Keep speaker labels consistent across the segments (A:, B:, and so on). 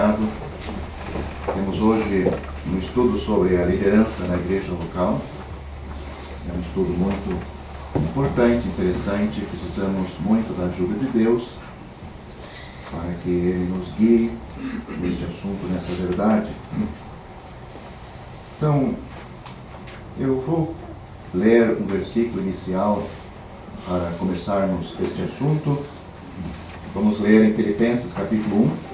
A: obrigado. Temos hoje um estudo sobre a liderança na igreja local. É um estudo muito importante, interessante. Precisamos muito da ajuda de Deus para que Ele nos guie neste assunto, nesta verdade. Então, eu vou ler um versículo inicial para começarmos este assunto. Vamos ler em Filipenses capítulo 1.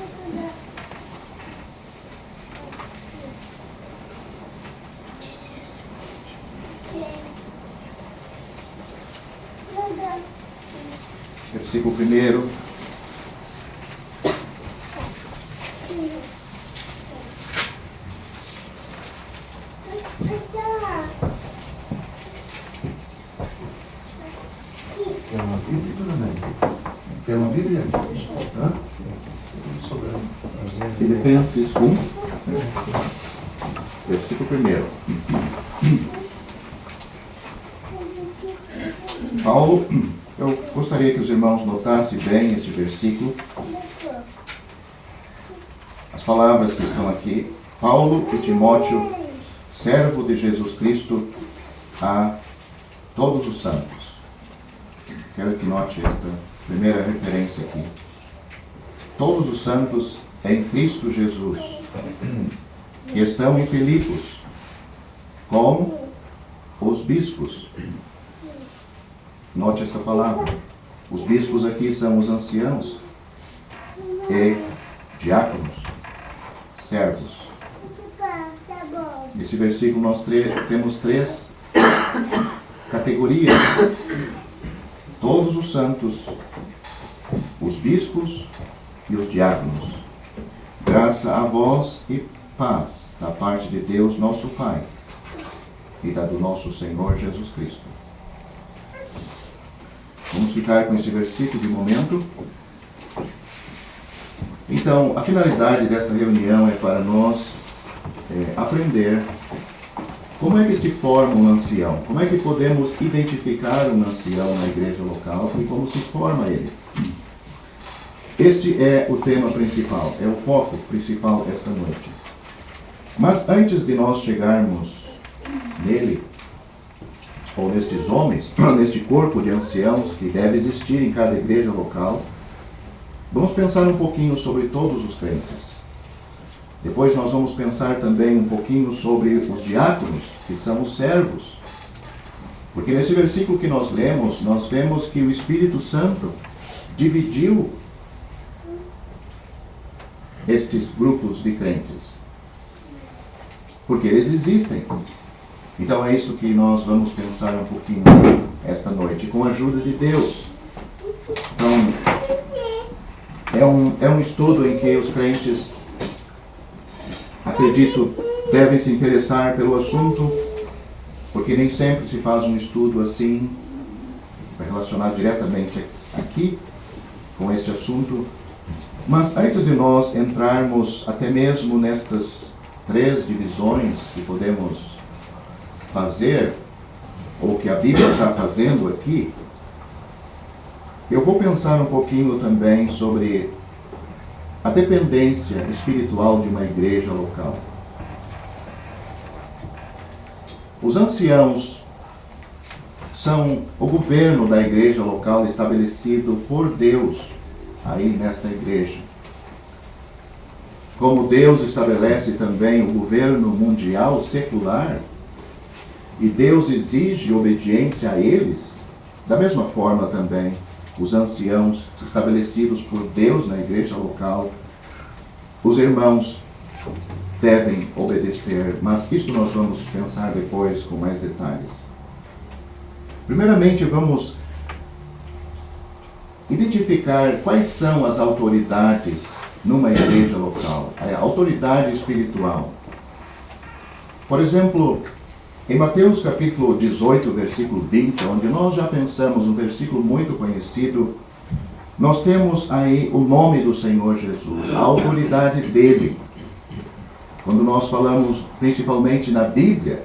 A: Versículo 1. Tem uma Bíblia? Filipenses 1, versículo 1. Paulo, eu gostaria que os irmãos notassem bem este versículo. As palavras que estão aqui. Paulo e Timóteo, servo de Jesus Cristo, a todos os santos. Quero que note esta primeira referência aqui. Todos os santos em Cristo Jesus, que estão em Filipos, como os bispos. Note esta palavra. Os bispos aqui são os anciãos e diáconos, servos. Nesse versículo nós temos três categorias. Todos os santos, os bispos e os diáconos. Graça a vós e paz da parte de Deus, nosso Pai, e da do nosso Senhor Jesus Cristo. Vamos ficar com esse versículo de momento. Então, a finalidade desta reunião é para nós aprender como é que se forma um ancião? Como é que podemos identificar um ancião na igreja local e como se forma ele? Este é o tema principal, é o foco principal esta noite. Mas antes de nós chegarmos nele, ou nestes homens, neste corpo de anciãos que deve existir em cada igreja local, vamos pensar um pouquinho sobre todos os crentes. Depois nós vamos pensar também um pouquinho sobre os diáconos, que são os servos. Porque nesse versículo que nós lemos, nós vemos que o Espírito Santo dividiu estes grupos de crentes. Porque eles existem. Então é isso que nós vamos pensar um pouquinho esta noite, com a ajuda de Deus. Então, é um estudo em que os crentes, acredito, devem se interessar pelo assunto, porque nem sempre se faz um estudo assim, relacionado diretamente aqui, com este assunto. Mas antes de nós entrarmos até mesmo nestas três divisões que podemos fazer, ou que a Bíblia está fazendo aqui, eu vou pensar um pouquinho também sobre a dependência espiritual de uma igreja local. Os anciãos são o governo da igreja local estabelecido por Deus aí nesta igreja. Como Deus estabelece também o governo mundial secular, e Deus exige obediência a eles, da mesma forma também os anciãos estabelecidos por Deus na igreja local, os irmãos devem obedecer, mas isso nós vamos pensar depois com mais detalhes. Primeiramente, vamos identificar quais são as autoridades numa igreja local, a autoridade espiritual. Por exemplo, em Mateus capítulo 18, versículo 20, onde nós já pensamos um versículo muito conhecido, nós temos aí o nome do Senhor Jesus, a autoridade dele. Quando nós falamos principalmente na Bíblia,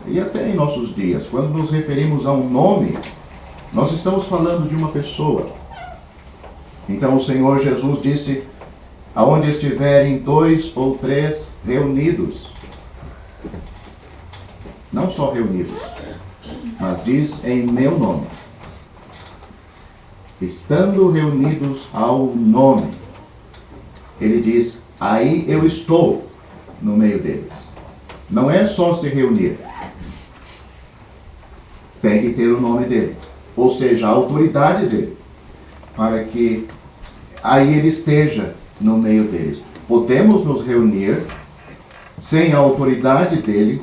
A: e até em nossos dias, quando nos referimos a um nome, nós estamos falando de uma pessoa. Então o Senhor Jesus disse aonde estiverem 2 ou 3 reunidos. Não só reunidos, mas diz em meu nome. Estando reunidos ao nome, ele diz, aí eu estou no meio deles. Não é só se reunir. Tem que ter o nome dele. Ou seja, a autoridade dele. Para que aí ele esteja no meio deles. Podemos nos reunir sem a autoridade dele,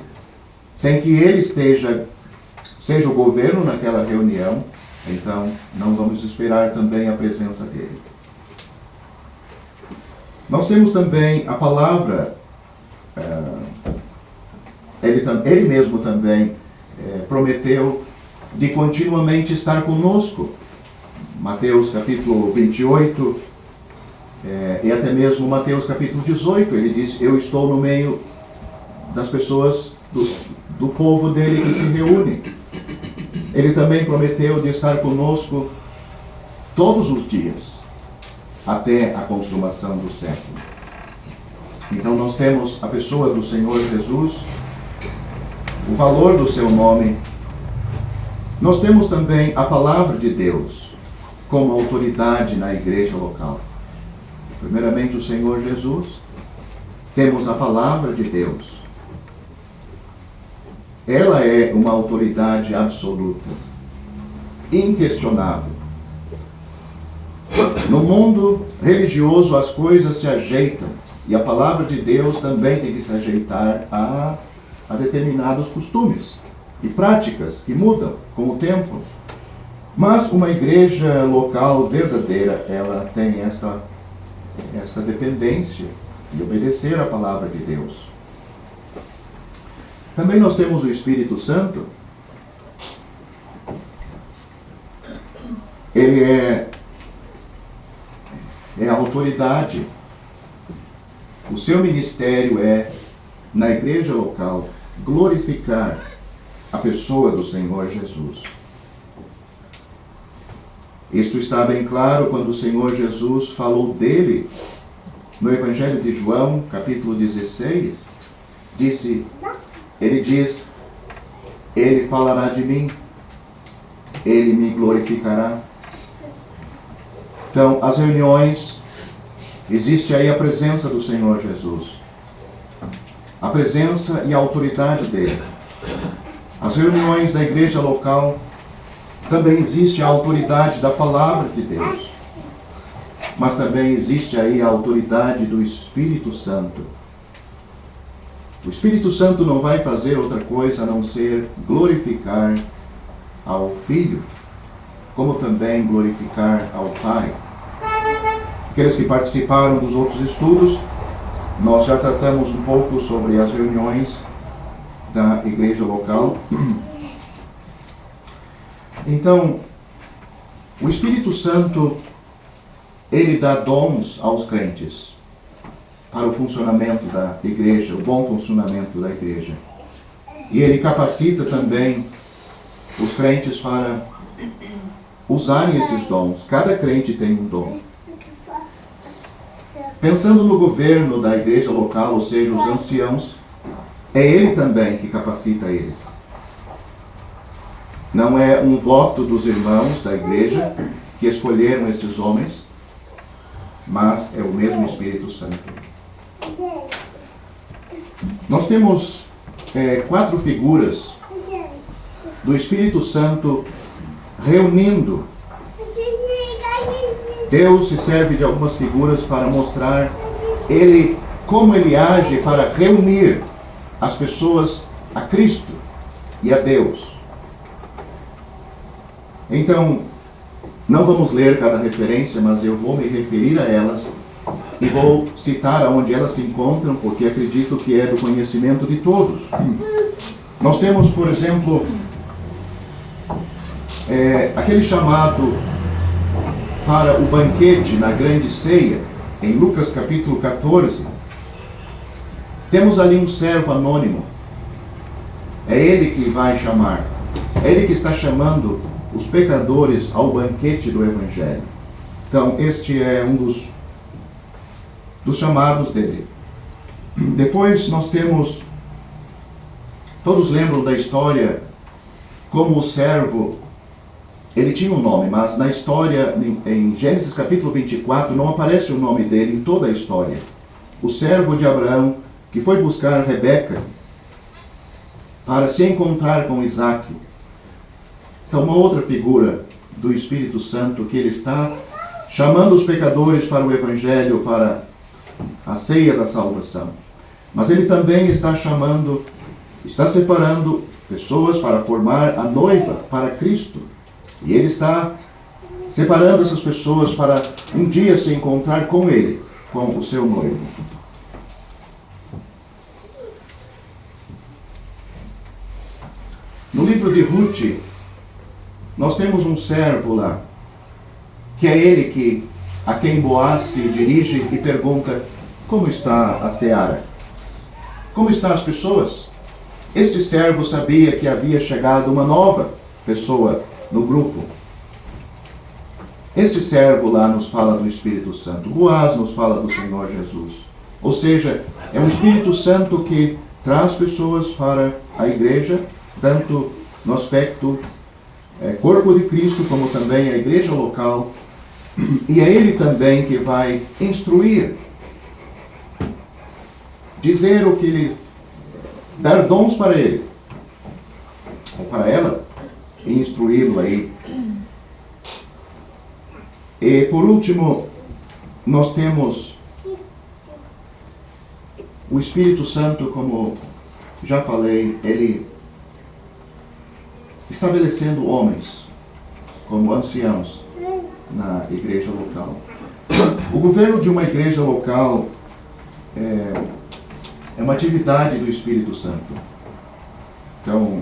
A: sem que ele seja o governo naquela reunião, então não vamos esperar também a presença dele. Nós temos também a palavra, ele mesmo também prometeu de continuamente estar conosco. Mateus capítulo 28, e até mesmo Mateus capítulo 18, ele diz, eu estou no meio das pessoas, do povo dele que se reúne. Ele também prometeu de estar conosco todos os dias, até a consumação do século. Então nós temos a pessoa do Senhor Jesus, o valor do seu nome. Nós temos também a palavra de Deus como autoridade na igreja local. Primeiramente o Senhor Jesus, temos a palavra de Deus. Ela é uma autoridade absoluta, inquestionável. No mundo religioso as coisas se ajeitam, e a palavra de Deus também tem que se ajeitar a determinados costumes e práticas que mudam com o tempo. Mas uma igreja local verdadeira, ela tem esta dependência de obedecer à palavra de Deus. Também nós temos o Espírito Santo. Ele é a autoridade. O seu ministério é, na igreja local, glorificar a pessoa do Senhor Jesus. Isto está bem claro quando o Senhor Jesus falou dele no Evangelho de João, capítulo 16. Ele diz, ele falará de mim, ele me glorificará. Então, as reuniões, existe aí a presença do Senhor Jesus. A presença e a autoridade dele. As reuniões da igreja local, também existe a autoridade da palavra de Deus. Mas também existe aí a autoridade do Espírito Santo. O Espírito Santo não vai fazer outra coisa a não ser glorificar ao Filho, como também glorificar ao Pai. Aqueles que participaram dos outros estudos, nós já tratamos um pouco sobre as reuniões da igreja local. Então, o Espírito Santo, ele dá dons aos crentes para o funcionamento da igreja, o bom funcionamento da igreja. E ele capacita também os crentes para usarem esses dons. Cada crente tem um dom. Pensando no governo da igreja local, ou seja, os anciãos, é ele também que capacita eles. Não é um voto dos irmãos da igreja que escolheram estes homens, mas é o mesmo Espírito Santo. Nós temos 4 figuras do Espírito Santo reunindo. Deus se serve de algumas figuras para mostrar como ele age para reunir as pessoas a Cristo e a Deus. Então, não vamos ler cada referência, mas eu vou me referir a elas e vou citar aonde elas se encontram, porque acredito que é do conhecimento de todos. Nós temos, por exemplo, aquele chamado para o banquete na grande ceia, em Lucas capítulo 14. Temos ali um servo anônimo. É ele que vai chamar. É ele que está chamando os pecadores ao banquete do Evangelho. Então, este é um dos chamados dele. Depois nós temos, todos lembram da história, como o servo, ele tinha um nome, mas na história, em Gênesis capítulo 24, não aparece o nome dele em toda a história. O servo de Abraão, que foi buscar Rebeca para se encontrar com Isaac. Então, uma outra figura do Espírito Santo, que ele está chamando os pecadores para o Evangelho, para a ceia da salvação. Mas ele também está chamando, está separando pessoas para formar a noiva para Cristo. E ele está separando essas pessoas para um dia se encontrar com ele, com o seu noivo. No livro de Ruth, nós temos um servo lá, que é ele a quem Boaz se dirige e pergunta: como está a seara? Como estão as pessoas? Este servo sabia que havia chegado uma nova pessoa no grupo. Este servo lá nos fala do Espírito Santo. Boaz nos fala do Senhor Jesus. Ou seja, é um Espírito Santo que traz pessoas para a igreja, tanto no aspecto corpo de Cristo, como também a igreja local. E é ele também que vai instruir, dizer o que ele, dar dons para ele, ou para ela, e instruí-lo aí. E por último, nós temos o Espírito Santo, como já falei, ele estabelecendo homens como anciãos na igreja local. O governo de uma igreja local é uma atividade do Espírito Santo. Então,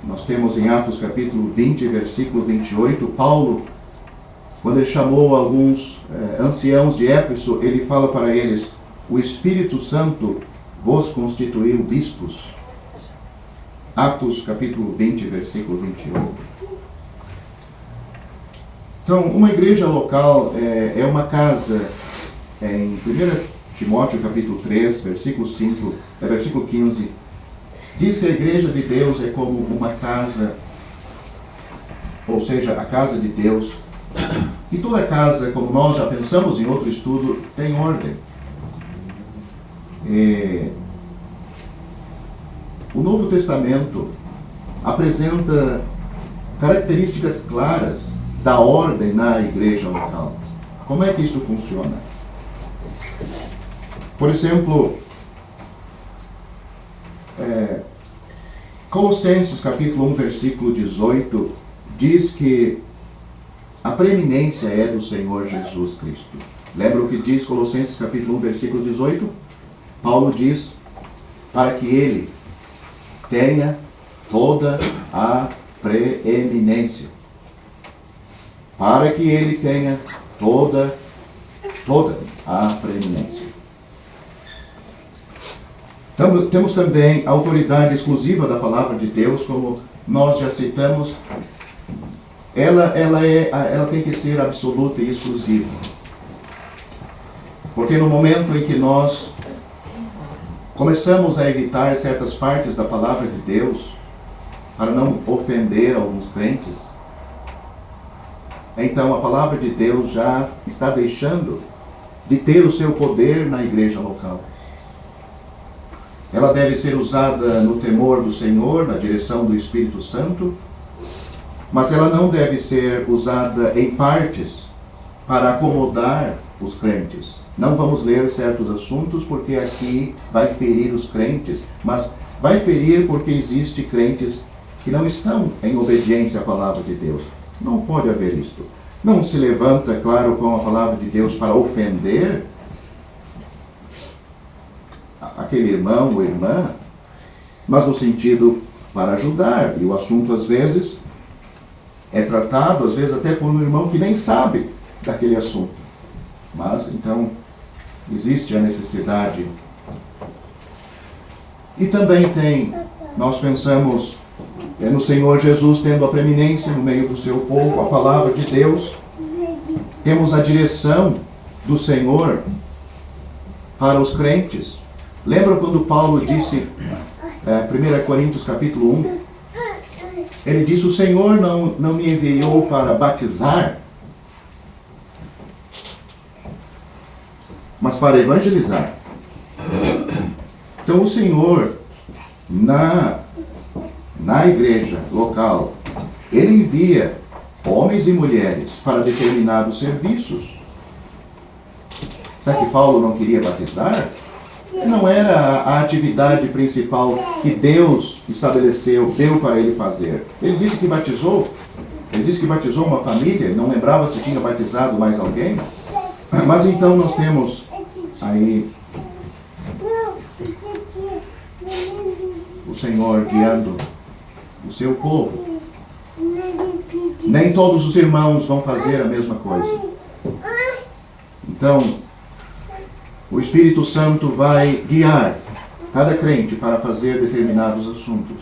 A: nós temos em Atos capítulo 20, versículo 28, Paulo, quando ele chamou alguns anciãos de Éfeso, ele fala para eles: o Espírito Santo vos constituiu bispos. Atos capítulo 20, versículo 28. Então, uma igreja local é uma casa, em 1 Timóteo capítulo 3, versículo 5, versículo 15, diz que a igreja de Deus é como uma casa, ou seja, a casa de Deus. E toda casa, como nós já pensamos em outro estudo, tem ordem. O Novo Testamento apresenta características claras da ordem na igreja local. Como é que isso funciona? Por exemplo, Colossenses capítulo 1, versículo 18, diz que a preeminência é do Senhor Jesus Cristo. Lembra o que diz Colossenses capítulo 1, versículo 18? Paulo diz: para que ele tenha toda a preeminência. Para que ele tenha toda a preeminência. Então, temos também a autoridade exclusiva da palavra de Deus, como nós já citamos. Ela tem que ser absoluta e exclusiva. Porque no momento em que nós começamos a evitar certas partes da palavra de Deus, para não ofender alguns crentes, então a palavra de Deus já está deixando de ter o seu poder na igreja local. Ela deve ser usada no temor do Senhor, na direção do Espírito Santo, mas ela não deve ser usada em partes para acomodar os crentes. Não vamos ler certos assuntos porque aqui vai ferir os crentes, mas vai ferir porque existem crentes que não estão em obediência à palavra de Deus. Não pode haver isto. Não se levanta, claro, com a palavra de Deus para ofender aquele irmão ou irmã, mas no sentido para ajudar. E o assunto, às vezes, é tratado, às vezes, até por um irmão que nem sabe daquele assunto. Mas, então, existe a necessidade. E também nós pensamos no Senhor Jesus tendo a preeminência no meio do seu povo, a palavra de Deus. Temos a direção do Senhor para os crentes. Lembra quando Paulo disse, 1 Coríntios capítulo 1, ele disse, o Senhor não me enviou para batizar, mas para evangelizar. Então o Senhor, na igreja local, ele envia homens e mulheres para determinados serviços. Será que Paulo não queria batizar? Não era a atividade principal que Deus estabeleceu, deu para ele fazer. Ele disse que batizou uma família, não lembrava se tinha batizado mais alguém. Mas então nós temos aí o Senhor guiando o seu povo. Nem todos os irmãos vão fazer a mesma coisa. Então, o Espírito Santo vai guiar cada crente para fazer determinados assuntos.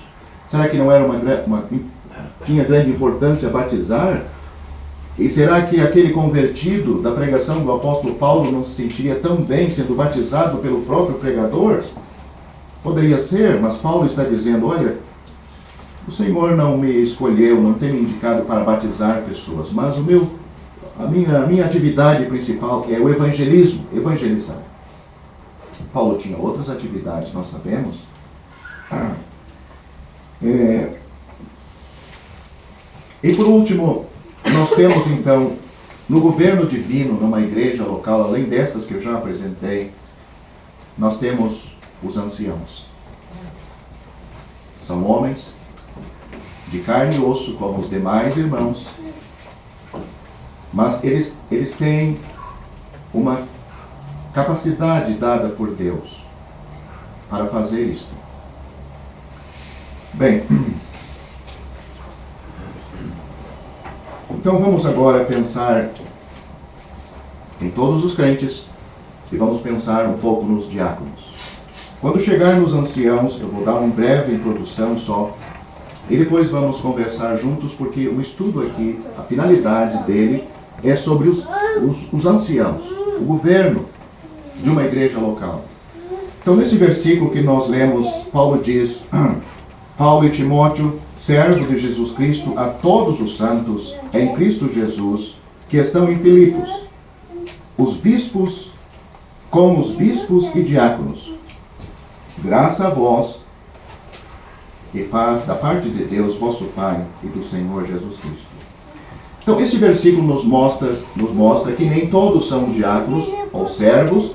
A: Será que não era tinha grande importância batizar? E será que aquele convertido da pregação do apóstolo Paulo não se sentiria tão bem sendo batizado pelo próprio pregador? Poderia ser, mas Paulo está dizendo, olha, o Senhor não me escolheu, não tem me indicado para batizar pessoas, mas a minha atividade principal é o evangelismo, evangelizar. Paulo tinha outras atividades, nós sabemos. E por último, nós temos então, no governo divino, numa igreja local, além destas que eu já apresentei, nós temos os anciãos. São homens de carne e osso, como os demais irmãos, mas eles têm uma capacidade dada por Deus para fazer isto. Bem, então vamos agora pensar em todos os crentes e vamos pensar um pouco nos diáconos. Quando chegar nos anciãos, eu vou dar uma breve introdução só, e depois vamos conversar juntos, porque o estudo aqui, a finalidade dele é sobre os anciãos, o governo de uma igreja local. Então, nesse versículo que nós lemos, Paulo diz, Paulo e Timóteo, servo de Jesus Cristo, a todos os santos em Cristo Jesus, que estão em Filipos, os bispos com os bispos e diáconos. Graça a vós e paz da parte de Deus, vosso Pai, e do Senhor Jesus Cristo. Então, esse versículo nos mostra que nem todos são diáconos ou servos,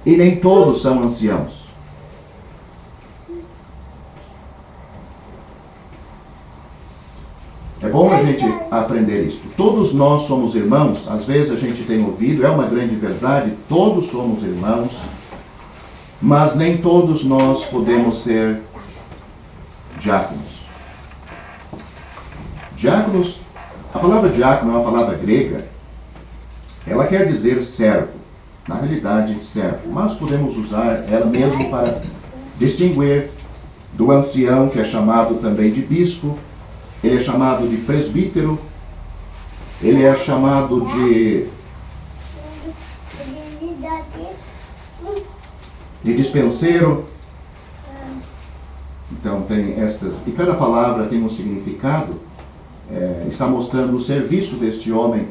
A: e nem todos são anciãos. É bom a gente aprender isso. Todos nós somos irmãos, às vezes a gente tem ouvido, é uma grande verdade, todos somos irmãos, mas nem todos nós podemos ser diáconos. Diáconos, a palavra diácono é uma palavra grega, ela quer dizer servo. Na realidade, servo, mas podemos usar ela mesmo para distinguir do ancião, que é chamado também de bispo, ele é chamado de presbítero, ele é chamado de dispenseiro. Então tem estas, e cada palavra tem um significado, está mostrando o serviço deste homem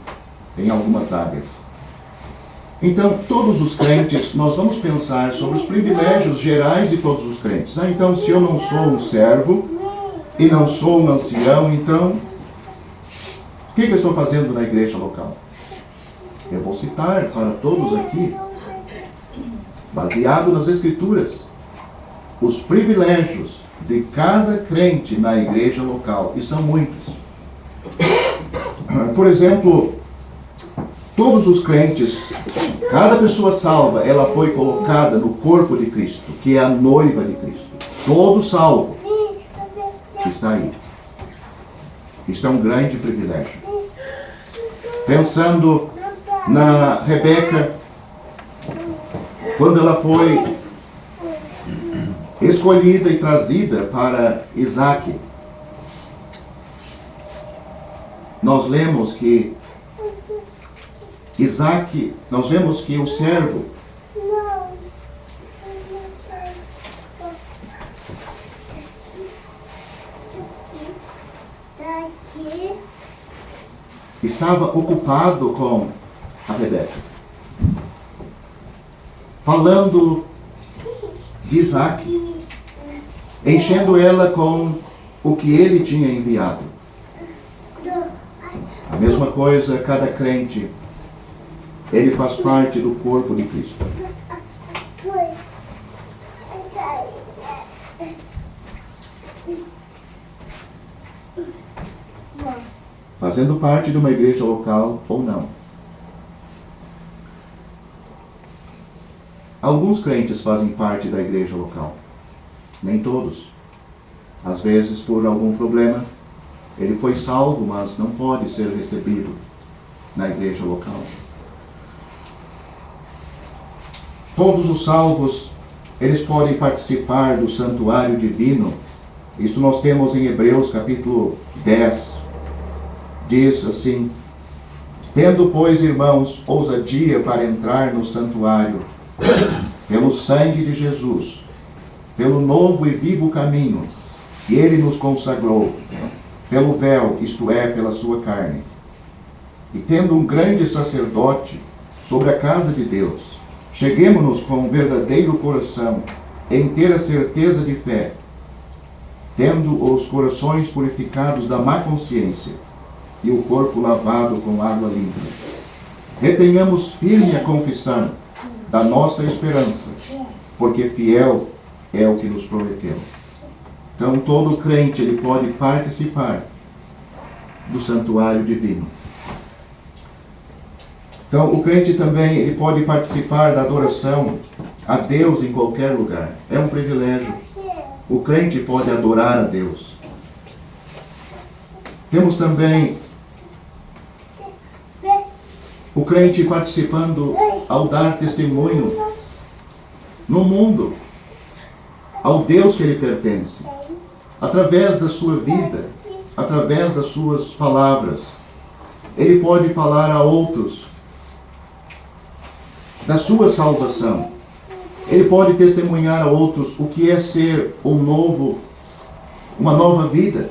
A: em algumas áreas. Então, todos os crentes, nós vamos pensar sobre os privilégios gerais de todos os crentes. Então, se eu não sou um servo e não sou um ancião, então, o que eu estou fazendo na igreja local? Eu vou citar para todos aqui, baseado nas Escrituras, os privilégios de cada crente na igreja local, e são muitos. Por exemplo, todos os crentes, cada pessoa salva, ela foi colocada no corpo de Cristo, que é a noiva de Cristo. Todo salvo está aí. Isso é um grande privilégio. Pensando na Rebeca, quando ela foi escolhida e trazida para Isaac, nós lemos que nós vemos que o servo, estava ocupado com a Rebeca, falando de Isaac, enchendo ela com o que ele tinha enviado. A mesma coisa, cada crente, ele faz parte do corpo de Cristo. Fazendo parte de uma igreja local ou não. Alguns crentes fazem parte da igreja local. Nem todos. Às vezes, por algum problema, ele foi salvo, mas não pode ser recebido na igreja local. Todos os salvos, eles podem participar do santuário divino. Isso nós temos em Hebreus capítulo 10. Diz assim: tendo, pois, irmãos, ousadia para entrar no santuário, pelo sangue de Jesus, pelo novo e vivo caminho que ele nos consagrou, pelo véu, isto é, pela sua carne. E tendo um grande sacerdote sobre a casa de Deus, cheguemo-nos com um verdadeiro coração, em ter a certeza de fé, tendo os corações purificados da má consciência e o corpo lavado com água limpa. Retenhamos firme a confissão da nossa esperança, porque fiel é o que nos prometeu. Então, todo crente, ele pode participar do santuário divino. Então, o crente também, ele pode participar da adoração a Deus em qualquer lugar. É um privilégio. O crente pode adorar a Deus. Temos também o crente participando ao dar testemunho no mundo ao Deus que ele pertence, através da sua vida, através das suas palavras. Ele pode falar a outros da sua salvação. Ele pode testemunhar a outros o que é ser uma nova vida.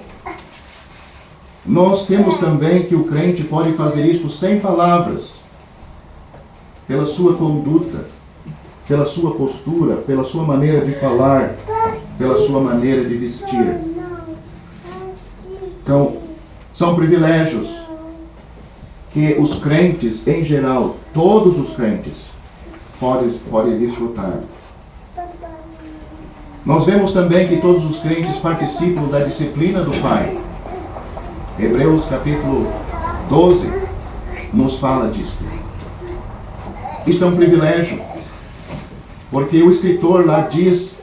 A: Nós temos também que o crente pode fazer isso sem palavras, pela sua conduta, pela sua postura, pela sua maneira de falar, pela sua maneira de vestir. Então, são privilégios que os crentes, em geral, todos os crentes, podem desfrutar. Nós vemos também que todos os crentes participam da disciplina do Pai. Hebreus capítulo 12 nos fala disso. Isto é um privilégio, porque o escritor lá diz: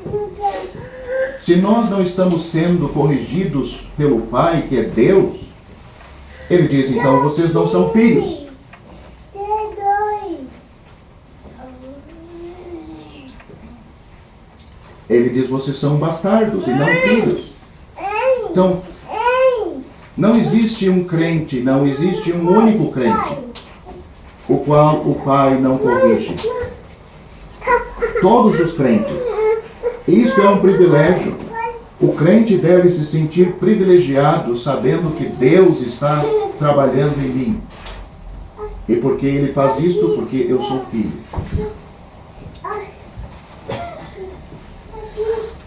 A: se nós não estamos sendo corrigidos pelo Pai, que é Deus, ele diz, então vocês não são filhos. Ele diz, vocês são bastardos e não filhos. Então, não existe um crente, não existe um único crente, o qual o Pai não corrige. Todos os crentes. Isso é um privilégio. O crente deve se sentir privilegiado, sabendo que Deus está trabalhando em mim. E porque Ele faz isto? Porque eu sou filho.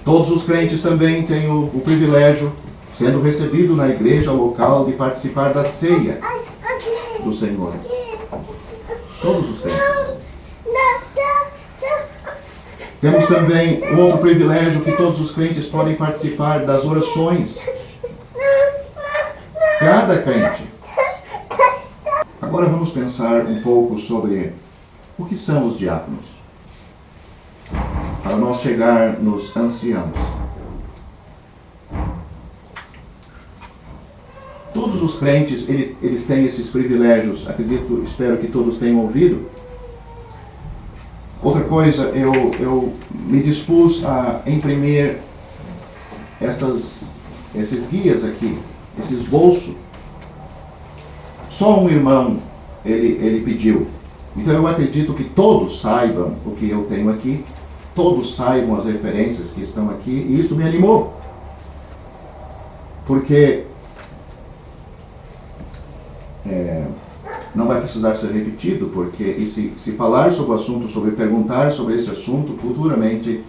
A: Todos os crentes também têm o privilégio, sendo recebido na igreja local, de participar da ceia do Senhor. Todos os crentes. Temos também um outro privilégio, que todos os crentes podem participar das orações. Cada crente. Agora vamos pensar um pouco sobre o que são os diáconos, para nós chegar nos anciãos. Todos os crentes, eles têm esses privilégios. Acredito, espero que todos tenham ouvido. Outra coisa, eu me dispus a imprimir esses guias aqui, esse esboço. Só um irmão, ele pediu. Então eu acredito que todos saibam o que eu tenho aqui, todos saibam as referências que estão aqui, e isso me animou. Porque não vai precisar ser repetido, porque e se falar sobre o assunto, sobre perguntar sobre esse assunto futuramente,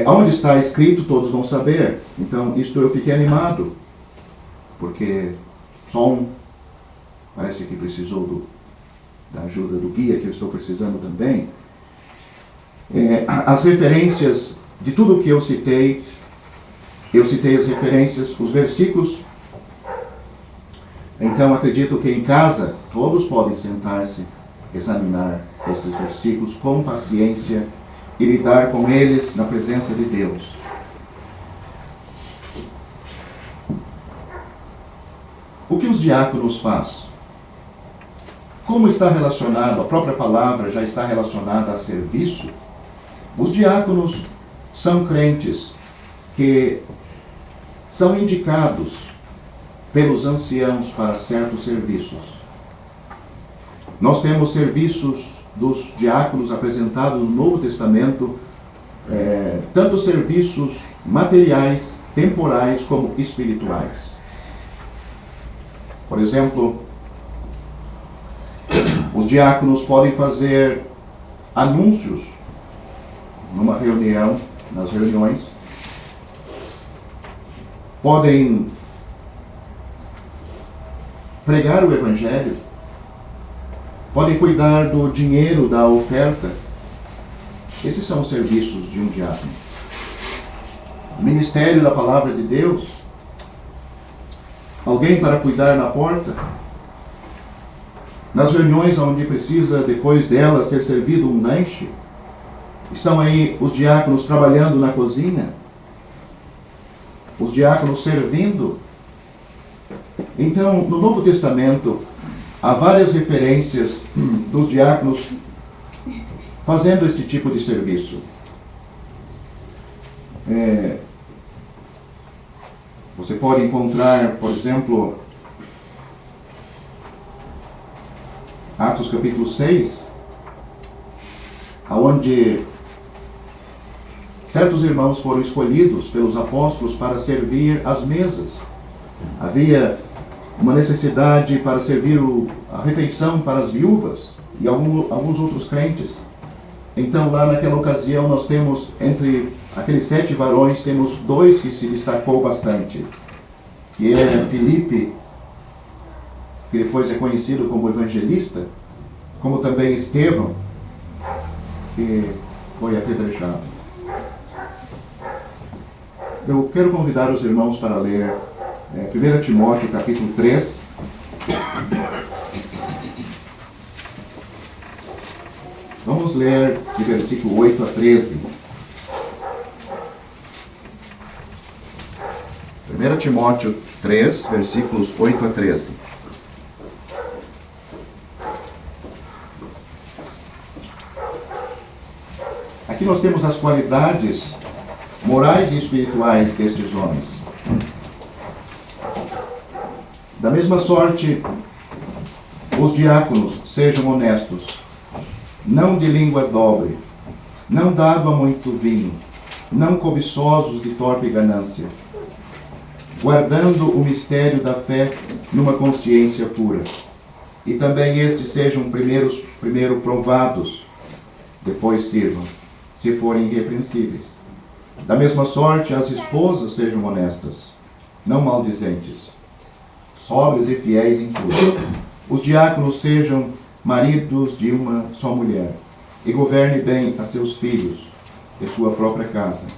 A: onde está escrito todos vão saber. Então, isto eu fiquei animado, porque som parece que precisou da ajuda do guia, que eu estou precisando também. As referências de tudo que eu citei as referências, os versículos. Então, acredito que em casa todos podem sentar-se, examinar estes versículos com paciência e lidar com eles na presença de Deus. O que os diáconos fazem? Como está relacionado, a própria palavra já está relacionada a serviço, os diáconos são crentes que são indicados pelos anciãos para certos serviços. Nós temos serviços dos diáconos apresentados no Novo Testamento, tanto serviços materiais, temporais, como espirituais. Por exemplo, os diáconos podem fazer anúncios numa reunião, nas reuniões, podem pregar o Evangelho, podem cuidar do dinheiro, da oferta. Esses são os serviços de um diácono. O ministério da Palavra de Deus, alguém para cuidar na porta, nas reuniões onde precisa, depois dela, ser servido um lanche, estão aí os diáconos trabalhando na cozinha, os diáconos servindo. Então, no Novo Testamento, há várias referências dos diáconos fazendo este tipo de serviço. Você pode encontrar, por exemplo, Atos capítulo 6, onde certos irmãos foram escolhidos pelos apóstolos para servir as mesas. Havia uma necessidade para servir a refeição para as viúvas e alguns outros crentes. Então, lá naquela ocasião, nós temos, entre aqueles 7 varões, temos 2 que se destacou bastante, que é Filipe, que depois é conhecido como evangelista, como também Estevão, que foi apedrejado. Eu quero convidar os irmãos para ler 1 Timóteo capítulo 3. Vamos ler de versículo 8 a 13. 1 Timóteo 3, versículos 8 a 13. Aqui nós temos as qualidades morais e espirituais destes homens. Da mesma sorte, os diáconos sejam honestos, não de língua dobre, não dado a muito vinho, não cobiçosos de torpe ganância, guardando o mistério da fé numa consciência pura. E também estes sejam primeiro provados, depois sirvam, se forem irrepreensíveis. Da mesma sorte, as esposas sejam honestas, não maldizentes, sóbrias e fiéis em tudo. Os diáconos sejam maridos de uma só mulher, e governe bem a seus filhos e sua própria casa.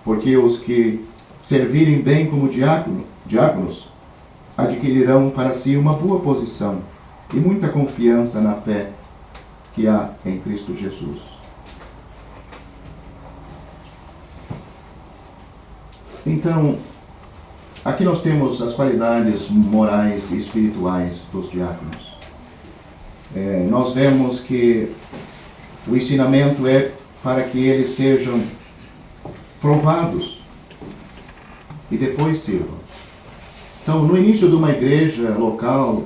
A: Porque os que servirem bem como diáconos adquirirão para si uma boa posição e muita confiança na fé que há em Cristo Jesus. Então, aqui nós temos as qualidades morais e espirituais dos diáconos. Nós vemos que o ensinamento é para que eles sejam provados e depois sirvam. Então, no início de uma igreja local,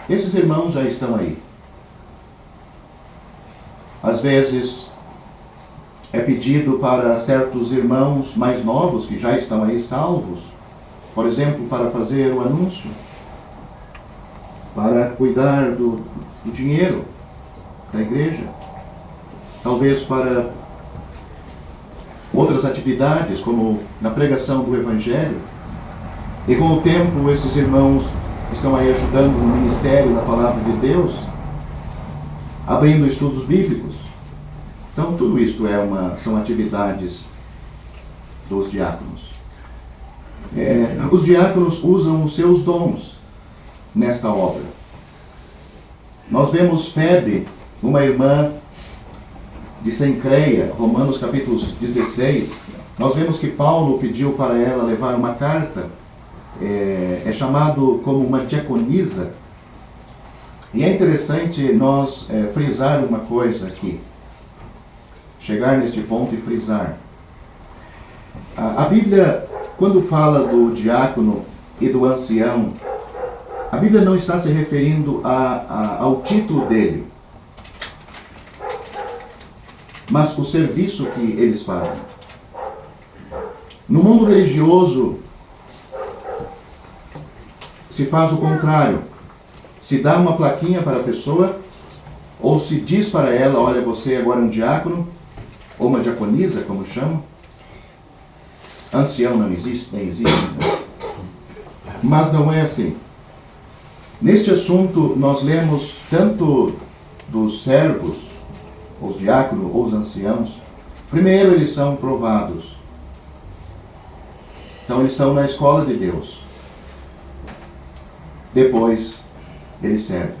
A: esses irmãos já estão aí. Às vezes, é pedido para certos irmãos mais novos, que já estão aí salvos, por exemplo, para fazer o anúncio. para cuidar do dinheiro da igreja, talvez para outras atividades, como na pregação do Evangelho. E com o tempo, esses irmãos estão aí ajudando no ministério da Palavra de Deus, abrindo estudos bíblicos. Então, tudo isso são atividades dos diáconos. Os diáconos usam os seus dons nesta obra. Nós vemos Febe, uma irmã de Cencreia, Romanos capítulo 16, nós vemos que Paulo pediu para ela levar uma carta, é chamado como uma diaconisa. E é interessante nós frisar uma coisa aqui, chegar neste ponto e frisar. A Bíblia, quando fala do diácono e do ancião, a Bíblia não está se referindo ao título dele, mas o serviço que eles fazem. No mundo religioso, se faz o contrário. Se dá uma plaquinha para a pessoa, ou se diz para ela, olha, você agora é um diácono, ou uma diaconisa, como chamam. Ancião não existe, nem existe. Mas não é assim. Neste assunto, nós lemos tanto dos servos, os diáconos ou os anciãos. Primeiro, eles são provados. Então, eles estão na escola de Deus. Depois, eles servem.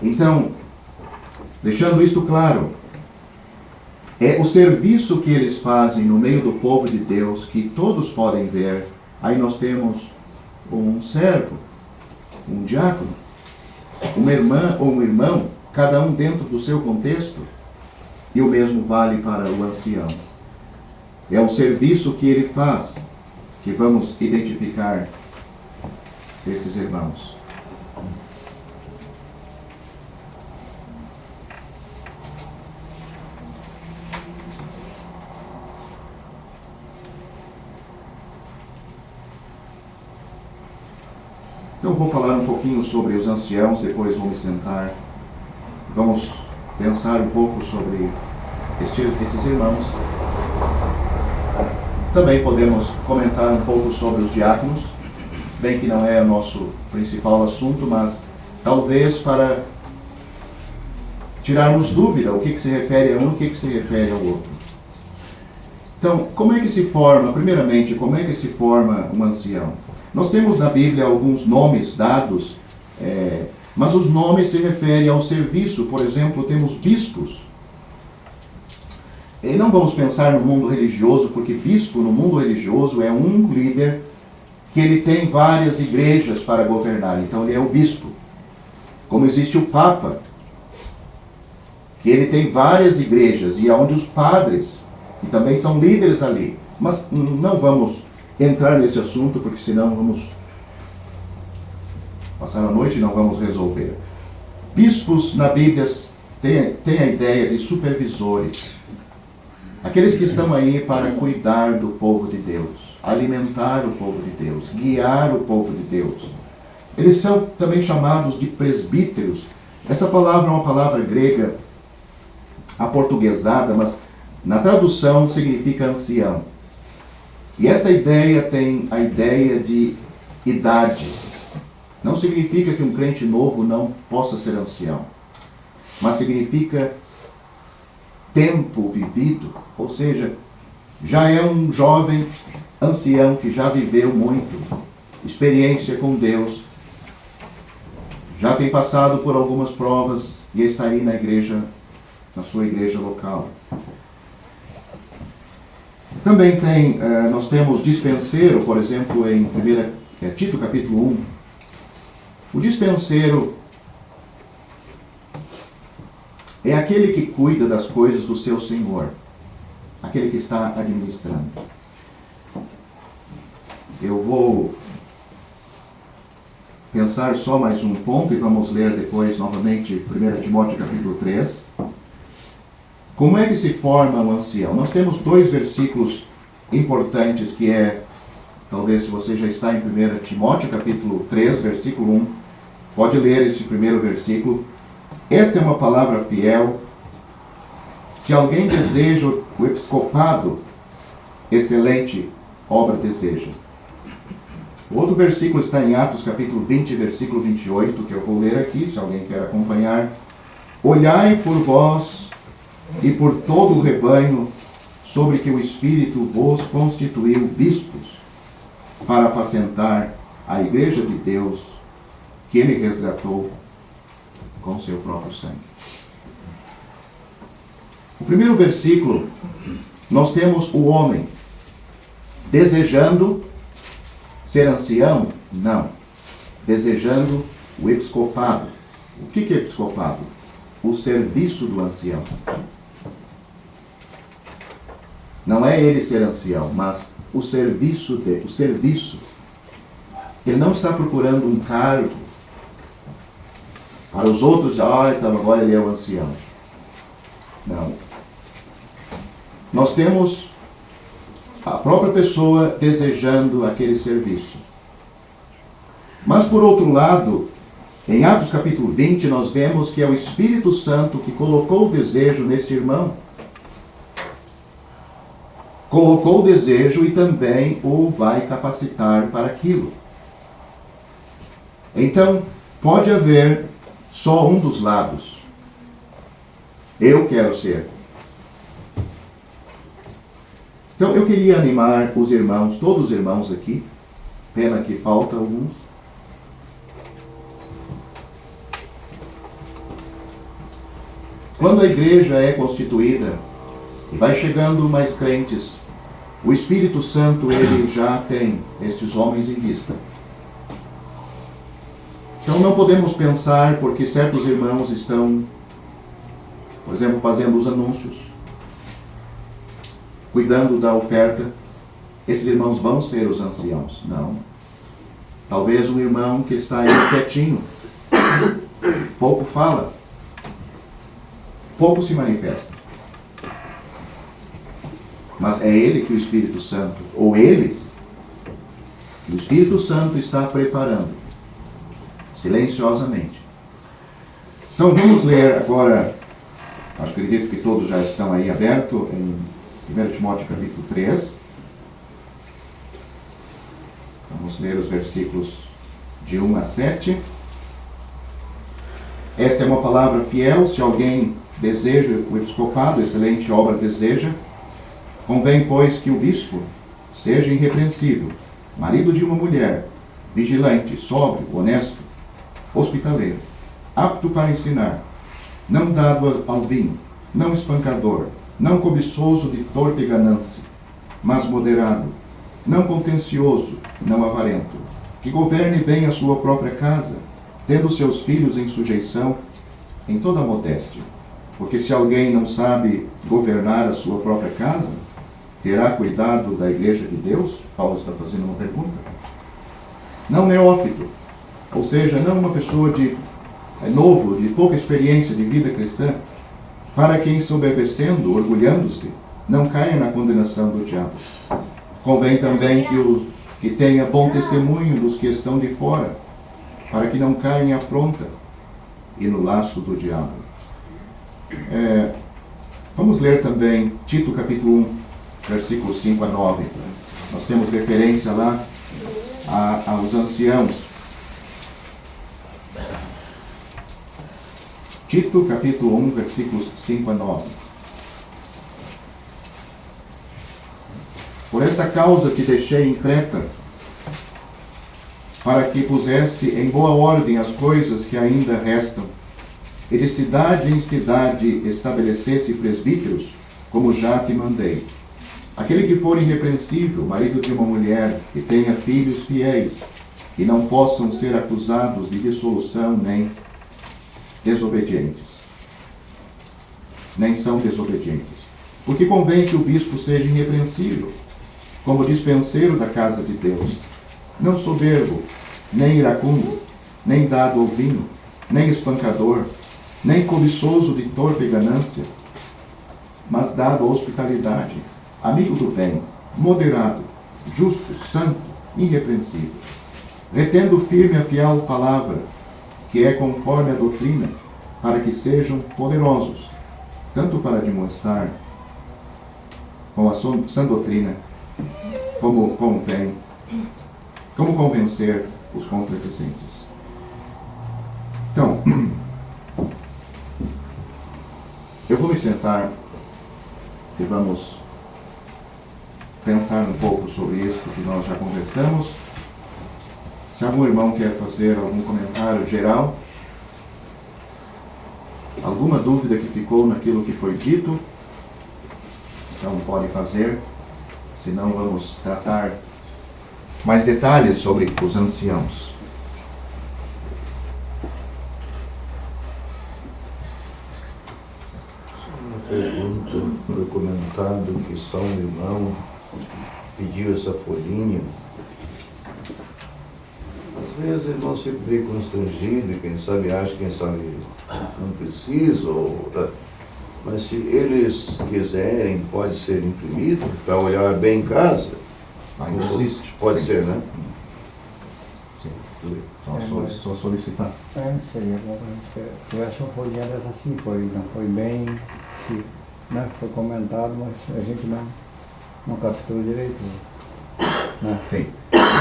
A: Então, deixando isto claro, é o serviço que eles fazem no meio do povo de Deus, que todos podem ver. Aí nós temos um servo, um diácono, uma irmã ou um irmão, cada um dentro do seu contexto, e o mesmo vale para o ancião. É o serviço que ele faz que vamos identificar esses irmãos. Então vou falar um pouquinho sobre os anciãos, depois vou me sentar. Vamos pensar um pouco sobre estes irmãos. Também podemos comentar um pouco sobre os diáconos, bem que não é o nosso principal assunto, mas talvez para tirarmos dúvida o que se refere a um, o que se refere ao outro. Então, como é que se forma, primeiramente, como é que se forma um ancião? Nós temos na Bíblia alguns nomes dados, mas os nomes se referem ao serviço. Por exemplo, temos bispos. E não vamos pensar no mundo religioso, porque bispo no mundo religioso é um líder que ele tem várias igrejas para governar. Então ele é o bispo. Como existe o Papa, que ele tem várias igrejas, e é onde os padres, que também são líderes ali. Mas não vamos entrar nesse assunto, porque senão vamos passar a noite e não vamos resolver. Bispos na Bíblia têm a ideia de supervisores. Aqueles que estão aí para cuidar do povo de Deus, alimentar o povo de Deus, guiar o povo de Deus. Eles são também chamados de presbíteros. Essa palavra é uma palavra grega aportuguesada, mas na tradução significa ancião. E esta ideia tem a ideia de idade. Não significa que um crente novo não possa ser ancião, mas significa tempo vivido, ou seja, já é um jovem ancião que já viveu muito, experiência com Deus, já tem passado por algumas provas e está aí na igreja, na sua igreja local. Também nós temos dispenseiro, por exemplo, em Tito capítulo 1. O dispenseiro é aquele que cuida das coisas do seu senhor, aquele que está administrando. Eu vou pensar só mais um ponto e vamos ler depois novamente 1 Timóteo capítulo 3. Como é que se forma um ancião? Nós temos 2 versículos importantes que talvez se você já está em 1 Timóteo capítulo 3, versículo 1, Pode ler esse primeiro versículo. Esta é uma palavra fiel. Se alguém deseja o episcopado, excelente obra deseja. O outro versículo está em Atos capítulo 20, versículo 28, que eu vou ler aqui, se alguém quer acompanhar. Olhai por vós e por todo o rebanho, sobre que o Espírito vos constituiu bispos, para apacentar a igreja de Deus, que ele resgatou com seu próprio sangue. No primeiro versículo, nós temos o homem desejando ser ancião? Não. Desejando o episcopado. O que é episcopado? O serviço do ancião. Não é ele ser ancião, mas o serviço dele. O serviço. Ele não está procurando um cargo para os outros. Então agora ele é o ancião. Não. Nós temos a própria pessoa desejando aquele serviço. Mas por outro lado, em Atos capítulo 20, nós vemos que é o Espírito Santo que colocou o desejo neste irmão. Colocou o desejo e também o vai capacitar para aquilo. Então, pode haver só um dos lados. Eu quero ser. Então, eu queria animar os irmãos, todos os irmãos aqui. Pena que falta alguns. Quando a igreja é constituída e vai chegando mais crentes, o Espírito Santo, ele já tem estes homens em vista. Então não podemos pensar porque certos irmãos estão, por exemplo, fazendo os anúncios, cuidando da oferta, esses irmãos vão ser os anciãos. Não. Talvez um irmão que está aí quietinho, pouco fala, pouco se manifesta. Mas é ele que o Espírito Santo, ou eles, que o Espírito Santo está preparando, silenciosamente. Então vamos ler agora, acredito que todos já estão aí abertos, em 1 Timóteo capítulo 3. Vamos ler os versículos de 1 a 7. Esta é uma palavra fiel, se alguém deseja o episcopado, excelente obra deseja. Convém, pois, que o bispo seja irrepreensível, marido de uma mulher, vigilante, sóbrio, honesto, hospitaleiro, apto para ensinar, não dado ao vinho, não espancador, não cobiçoso de torpe ganância, mas moderado, não contencioso, não avarento, que governe bem a sua própria casa, tendo seus filhos em sujeição, em toda a modéstia. Porque se alguém não sabe governar a sua própria casa, terá cuidado da igreja de Deus? Paulo está fazendo uma pergunta. Não neófito, ou seja, não uma pessoa de novo, de pouca experiência de vida cristã, para que, ensoberbecendo, orgulhando-se, não caia na condenação do diabo. Convém também que tenha bom testemunho dos que estão de fora, para que não caia em afronta e no laço do diabo. Vamos ler também Tito capítulo 1, versículos 5 a 9. Nós temos referência lá aos anciãos. Tito capítulo 1, versículos 5 a 9. Por esta causa te deixei em Creta, para que puseste em boa ordem as coisas que ainda restam, e de cidade em cidade estabelecesse presbíteros, como já te mandei. Aquele que for irrepreensível, marido de uma mulher, que tenha filhos fiéis, que não possam ser acusados de dissolução nem desobedientes. Nem são desobedientes. Porque convém que o bispo seja irrepreensível, como dispenseiro da casa de Deus, não soberbo, nem iracundo, nem dado ao vinho, nem espancador, nem cobiçoso de torpe ganância, mas dado à hospitalidade, amigo do bem, moderado, justo, santo, irrepreensível, retendo firme a fiel palavra, que é conforme a doutrina, para que sejam poderosos, tanto para demonstrar com a sã doutrina, como convencer os contradizentes. Então, eu vou me sentar e vamos pensar um pouco sobre isso que nós já conversamos. Se algum irmão quer fazer algum comentário geral, alguma dúvida que ficou naquilo que foi dito, então pode fazer, senão vamos tratar mais detalhes sobre os anciãos.
B: Uma pergunta, foi comentado que só um irmão pediu essa folhinha. Às vezes o irmão fica meio constrangido e quem sabe não precisa, mas se eles quiserem, pode ser imprimido para olhar bem em casa.
A: Ainda existe.
B: Pode
A: Sim.
B: ser, né?
A: Sim. Só solicitar.
C: Seria bom que a gente tivesse uma folhinha dessa assim, não foi bem, né? Foi comentado, mas a gente não captou direito. Né?
A: Sim.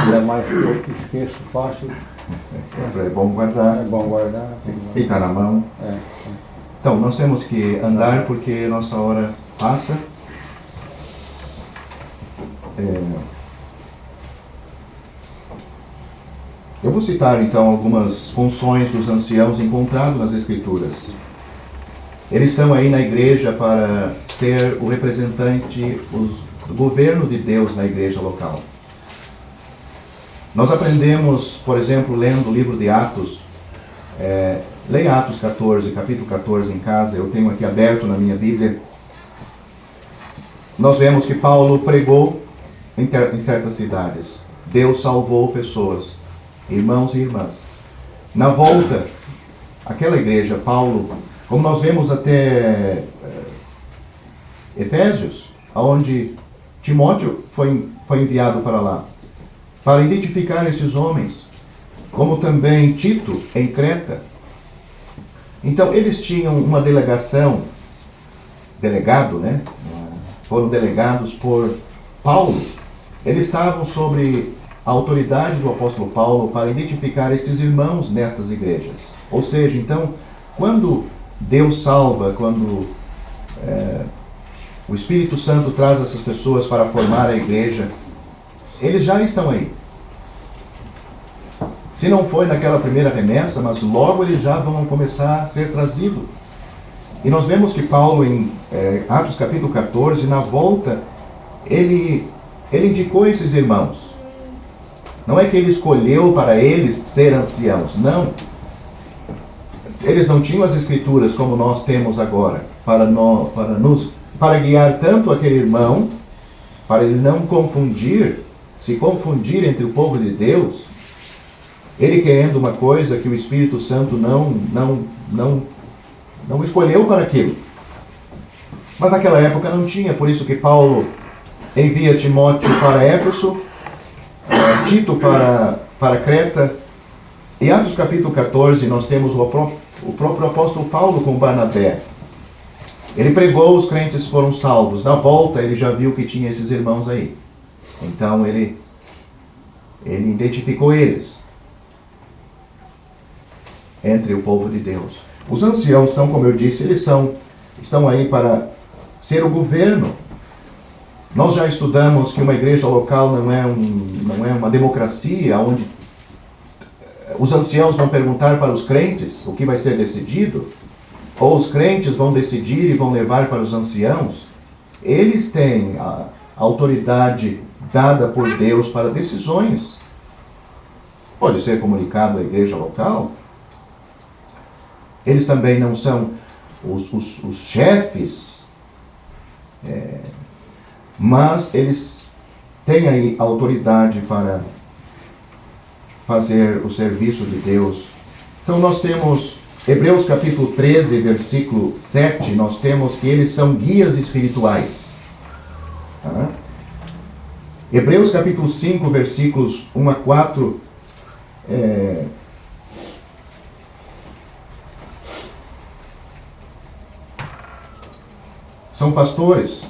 C: Ainda mais que eu esqueço fácil.
A: É bom guardar.
C: É bom guardar.
A: E está na mão. Então, nós temos que andar porque nossa hora passa. Eu vou citar então algumas funções dos anciãos encontradas nas Escrituras. Eles estão aí na igreja para ser o representante do governo de Deus na igreja local. Nós aprendemos, por exemplo, lendo o livro de Atos, leia Atos 14, capítulo 14 em casa, eu tenho aqui aberto na minha Bíblia. Nós vemos que Paulo pregou em certas cidades. Deus salvou pessoas, irmãos e irmãs. Na volta, aquela igreja, Paulo, como nós vemos até Efésios, onde Timóteo foi enviado para lá, para identificar estes homens, como também Tito em Creta. Então, eles tinham uma delegado, né? Foram delegados por Paulo. Eles estavam sobre a autoridade do apóstolo Paulo para identificar estes irmãos nestas igrejas. Ou seja, então, quando Deus salva, quando o Espírito Santo traz essas pessoas para formar a igreja, eles já estão aí. Se não foi naquela primeira remessa, mas logo eles já vão começar a ser trazidos. E nós vemos que Paulo, em Atos capítulo 14, na volta, ele indicou esses irmãos. Não é que ele escolheu para eles ser anciãos, não. Eles não tinham as escrituras como nós temos agora, para guiar tanto aquele irmão, para ele não se confundir entre o povo de Deus, ele querendo uma coisa que o Espírito Santo não escolheu para aquilo. Mas naquela época não tinha, por isso que Paulo envia Timóteo para Éfeso, Tito para Creta. Em Atos capítulo 14 nós temos o próprio apóstolo Paulo com Barnabé. Ele pregou, os crentes foram salvos. Na volta ele já viu que tinha esses irmãos aí. Então ele identificou eles entre o povo de Deus. Os anciãos estão, como eu disse, eles estão aí para ser o governo. Nós já estudamos que uma igreja local não é uma democracia, onde os anciãos vão perguntar para os crentes o que vai ser decidido, ou os crentes vão decidir e vão levar para os anciãos. Eles têm a autoridade dada por Deus para decisões. Pode ser comunicado à igreja local. Eles também não são os chefes, mas eles têm aí autoridade para fazer o serviço de Deus. Então nós temos Hebreus capítulo 13, versículo 7, nós temos que eles são guias espirituais. Tá? Hebreus capítulo 5, versículos 1 a 4, são pastores.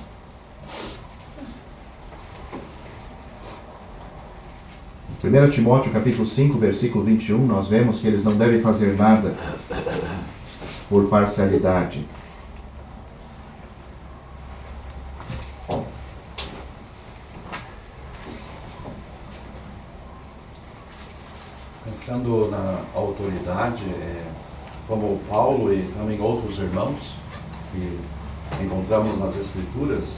A: Em 1 Timóteo capítulo 5, versículo 21, nós vemos que eles não devem fazer nada por parcialidade.
D: Pensando na autoridade, como Paulo e também outros irmãos que encontramos nas Escrituras,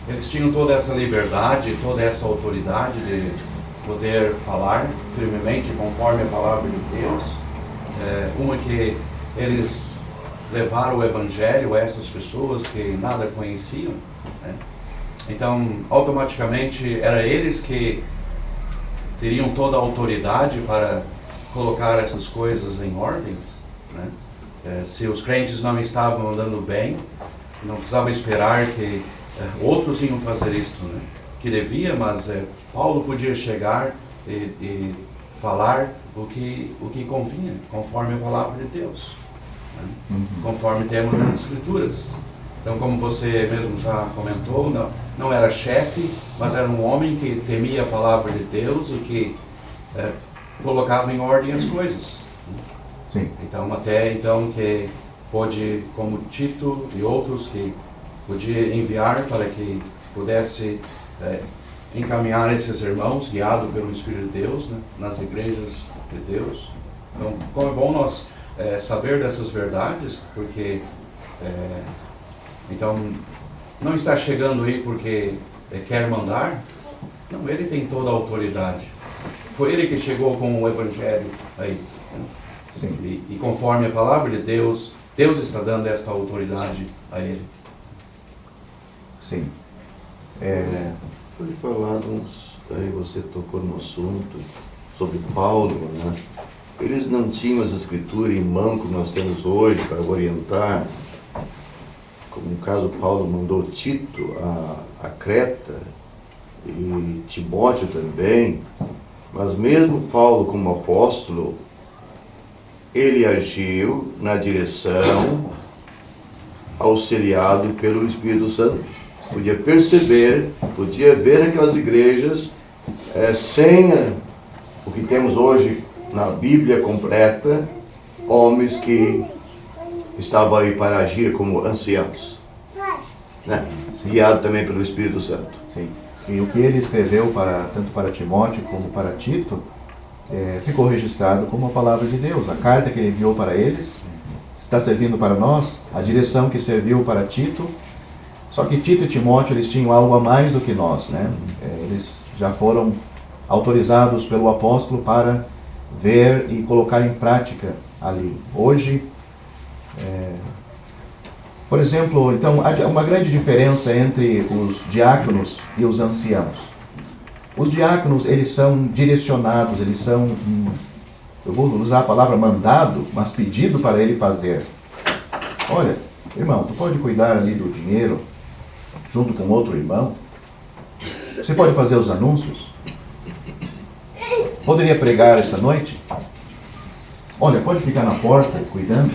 D: eles tinham toda essa liberdade, toda essa autoridade de poder falar firmemente conforme a palavra de Deus. Uma que eles levaram o Evangelho a essas pessoas que nada conheciam, né? Então, automaticamente, era eles que teriam toda a autoridade para colocar essas coisas em ordens, né? Se os crentes não estavam andando bem, não precisava esperar que outros iam fazer isto, né? Que devia, mas Paulo podia chegar e falar o que convinha, conforme a palavra de Deus, né? Conforme temos nas Escrituras. Então, como você mesmo já comentou, não era chefe, mas era um homem que temia a palavra de Deus e que colocava em ordem as coisas.
A: Sim.
D: Então, até então que pôde, como Tito e outros, que podia enviar para que pudesse encaminhar esses irmãos, guiado pelo Espírito de Deus, né, nas igrejas de Deus. Então, como é bom nós saber dessas verdades, porque então não está chegando aí porque quer mandar. Não, ele tem toda a autoridade. Foi ele que chegou com o Evangelho aí, né?
A: Sim.
D: E conforme a palavra de Deus, Deus está dando esta autoridade a ele.
A: Sim.
B: Foi falado, aí você tocou no assunto, sobre Paulo, né? Eles não tinham as escrituras em mão como nós temos hoje para orientar. Como no caso, Paulo mandou Tito a Creta e Timóteo também, mas mesmo Paulo como apóstolo, ele agiu na direção auxiliado pelo Espírito Santo. Podia perceber, podia ver naquelas igrejas, sem o que temos hoje na Bíblia completa, homens que estavam aí para agir como anciãos, né? Guiado também pelo Espírito Santo.
A: Sim. E o que ele escreveu tanto para Timóteo como para Tito ficou registrado como a palavra de Deus. A carta que ele enviou para eles está servindo para nós, a direção que serviu para Tito. Só que Tito e Timóteo, eles tinham algo a mais do que nós, né? Eles já foram autorizados pelo apóstolo para ver e colocar em prática ali. Hoje, por exemplo, então, há uma grande diferença entre os diáconos e os anciãos. Os diáconos, eles são direcionados, eles são, eu vou usar a palavra mandado, mas pedido para ele fazer. Olha, irmão, tu pode cuidar ali do dinheiro, junto com outro irmão? Você pode fazer os anúncios? Poderia pregar esta noite? Olha, pode ficar na porta cuidando?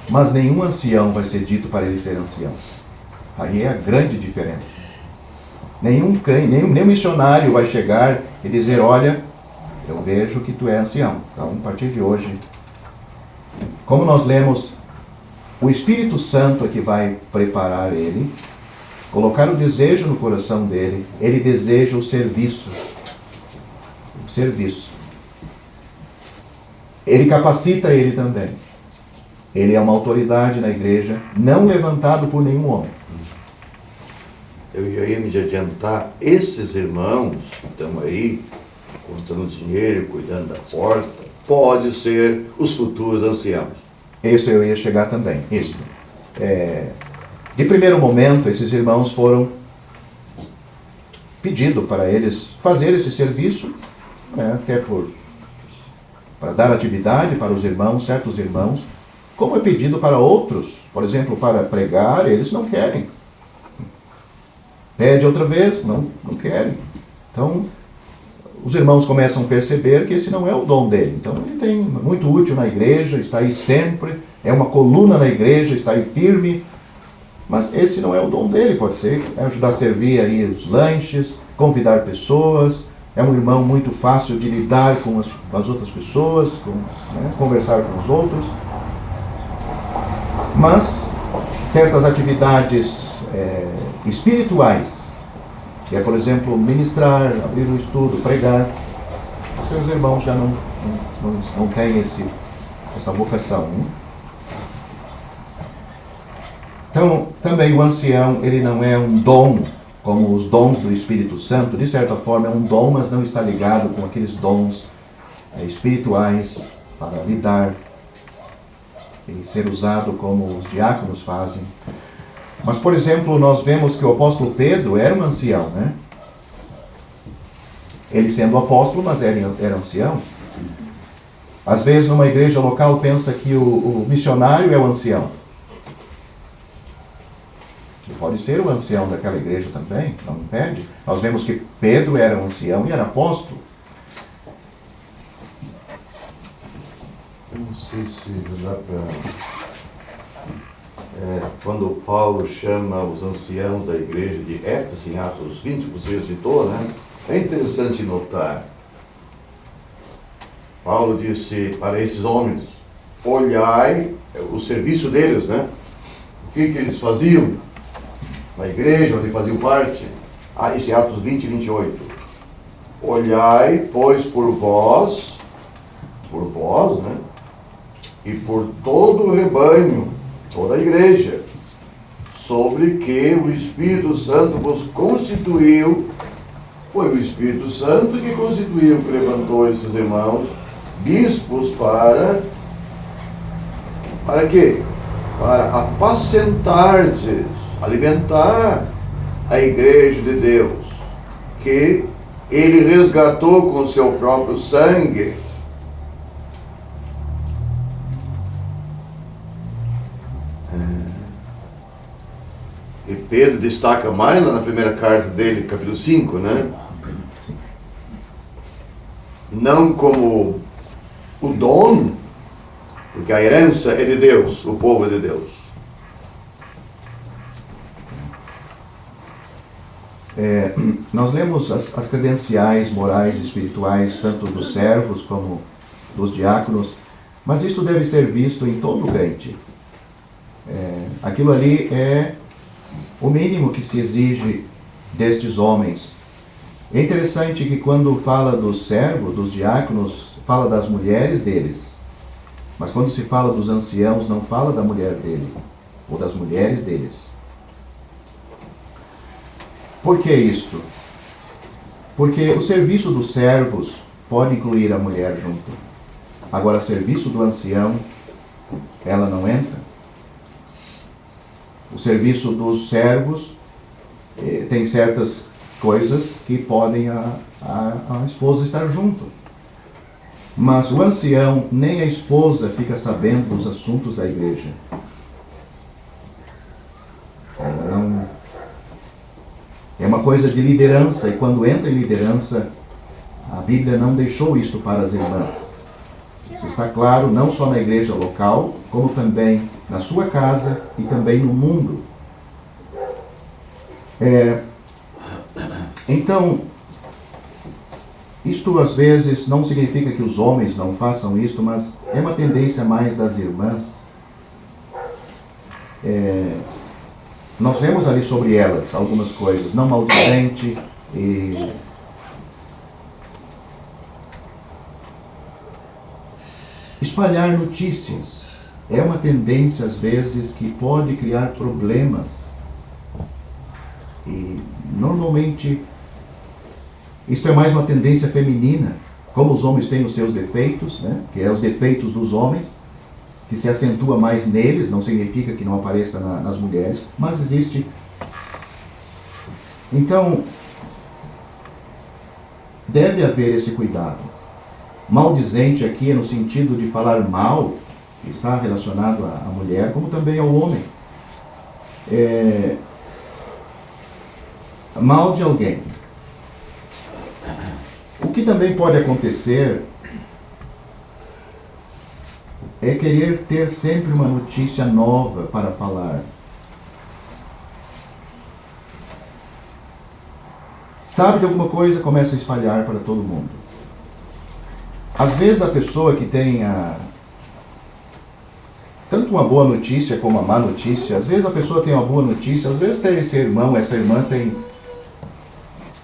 A: Mas nenhum ancião vai ser dito para ele ser ancião. Aí é a grande diferença. Nenhum missionário vai chegar e dizer, olha, eu vejo que tu é ancião. Então, a partir de hoje, como nós lemos, o Espírito Santo é que vai preparar ele, colocar o desejo no coração dele, ele deseja o serviço. O serviço. Ele capacita ele também. Ele é uma autoridade na igreja, não levantado por nenhum homem.
B: Eu já ia me adiantar, esses irmãos que estão aí, contando dinheiro, cuidando da porta, pode ser os futuros anciãos.
A: Isso eu ia chegar também. Isso. De primeiro momento, esses irmãos foram pedido para eles fazer esse serviço, até para dar atividade para os irmãos, certos irmãos, como é pedido para outros, por exemplo, para pregar, eles não querem. Pede outra vez, não querem. Então, os irmãos começam a perceber que esse não é o dom dele. Então, ele tem muito útil na igreja, está aí sempre, é uma coluna na igreja, está aí firme, mas esse não é o dom dele. Pode ser ajudar a servir aí os lanches, convidar pessoas, é um irmão muito fácil de lidar com as outras pessoas, conversar com os outros. Mas certas atividades espirituais, que é, por exemplo, ministrar, abrir o estudo, pregar, seus irmãos já não têm essa vocação. Né? Então, também o ancião, ele não é um dom, como os dons do Espírito Santo. De certa forma é um dom, mas não está ligado com aqueles dons espirituais para lidar e ser usado como os diáconos fazem. Mas, por exemplo, nós vemos que o apóstolo Pedro era um ancião, né? Ele sendo apóstolo, mas era ancião. Às vezes, numa igreja local, pensa que o missionário é o ancião. Ele pode ser o ancião daquela igreja também, não impede. Nós vemos que Pedro era um ancião e era apóstolo.
B: Eu não sei se dá para... quando Paulo chama os anciãos da igreja de Éfeso, em Atos 20, que você citou, né? É interessante notar. Paulo disse para esses homens: olhai o serviço deles, né? O que eles faziam na igreja, onde faziam parte. Isso é Atos 20 e 28. Olhai, pois, por vós, né? E por todo o rebanho, toda a igreja, sobre que o Espírito Santo vos constituiu. Foi o Espírito Santo que constituiu, que levantou esses irmãos, bispos, para quê? Para apacentardes, alimentar a igreja de Deus, que ele resgatou com seu próprio sangue. E Pedro destaca mais lá na primeira carta dele, capítulo 5, né? Não como o dom, porque a herança é de Deus, o povo é de Deus.
A: Nós lemos as credenciais morais e espirituais, tanto dos servos como dos diáconos, mas isto deve ser visto em todo crente. Aquilo ali é o mínimo que se exige destes homens. É interessante que quando fala dos servos, dos diáconos, fala das mulheres deles. Mas quando se fala dos anciãos, não fala da mulher deles, ou das mulheres deles. Por que isto? Porque o serviço dos servos pode incluir a mulher junto. Agora, o serviço do ancião, ela não entra. O serviço dos servos tem certas coisas que podem a esposa estar junto. Mas o ancião, nem a esposa fica sabendo dos assuntos da igreja. É uma coisa de liderança, e quando entra em liderança, a Bíblia não deixou isto para as irmãs. Isso está claro não só na igreja local, como também na sua casa e também no mundo. Então, isto às vezes não significa que os homens não façam isto, mas é uma tendência mais das irmãs. Nós vemos ali sobre elas algumas coisas, não maldizente e espalhar notícias. É uma tendência às vezes que pode criar problemas. E normalmente isso é mais uma tendência feminina, como os homens têm os seus defeitos, né? Que é os defeitos dos homens, que se acentua mais neles, não significa que não apareça nas mulheres, mas existe. Então, deve haver esse cuidado. Maldizente aqui é no sentido de falar mal, que está relacionado à mulher, como também ao homem. Mal de alguém. O que também pode acontecer é querer ter sempre uma notícia nova para falar. Sabe de alguma coisa, começa a espalhar para todo mundo. Às vezes a pessoa que tem tanto uma boa notícia como uma má notícia, às vezes a pessoa tem uma boa notícia, às vezes tem esse irmão, essa irmã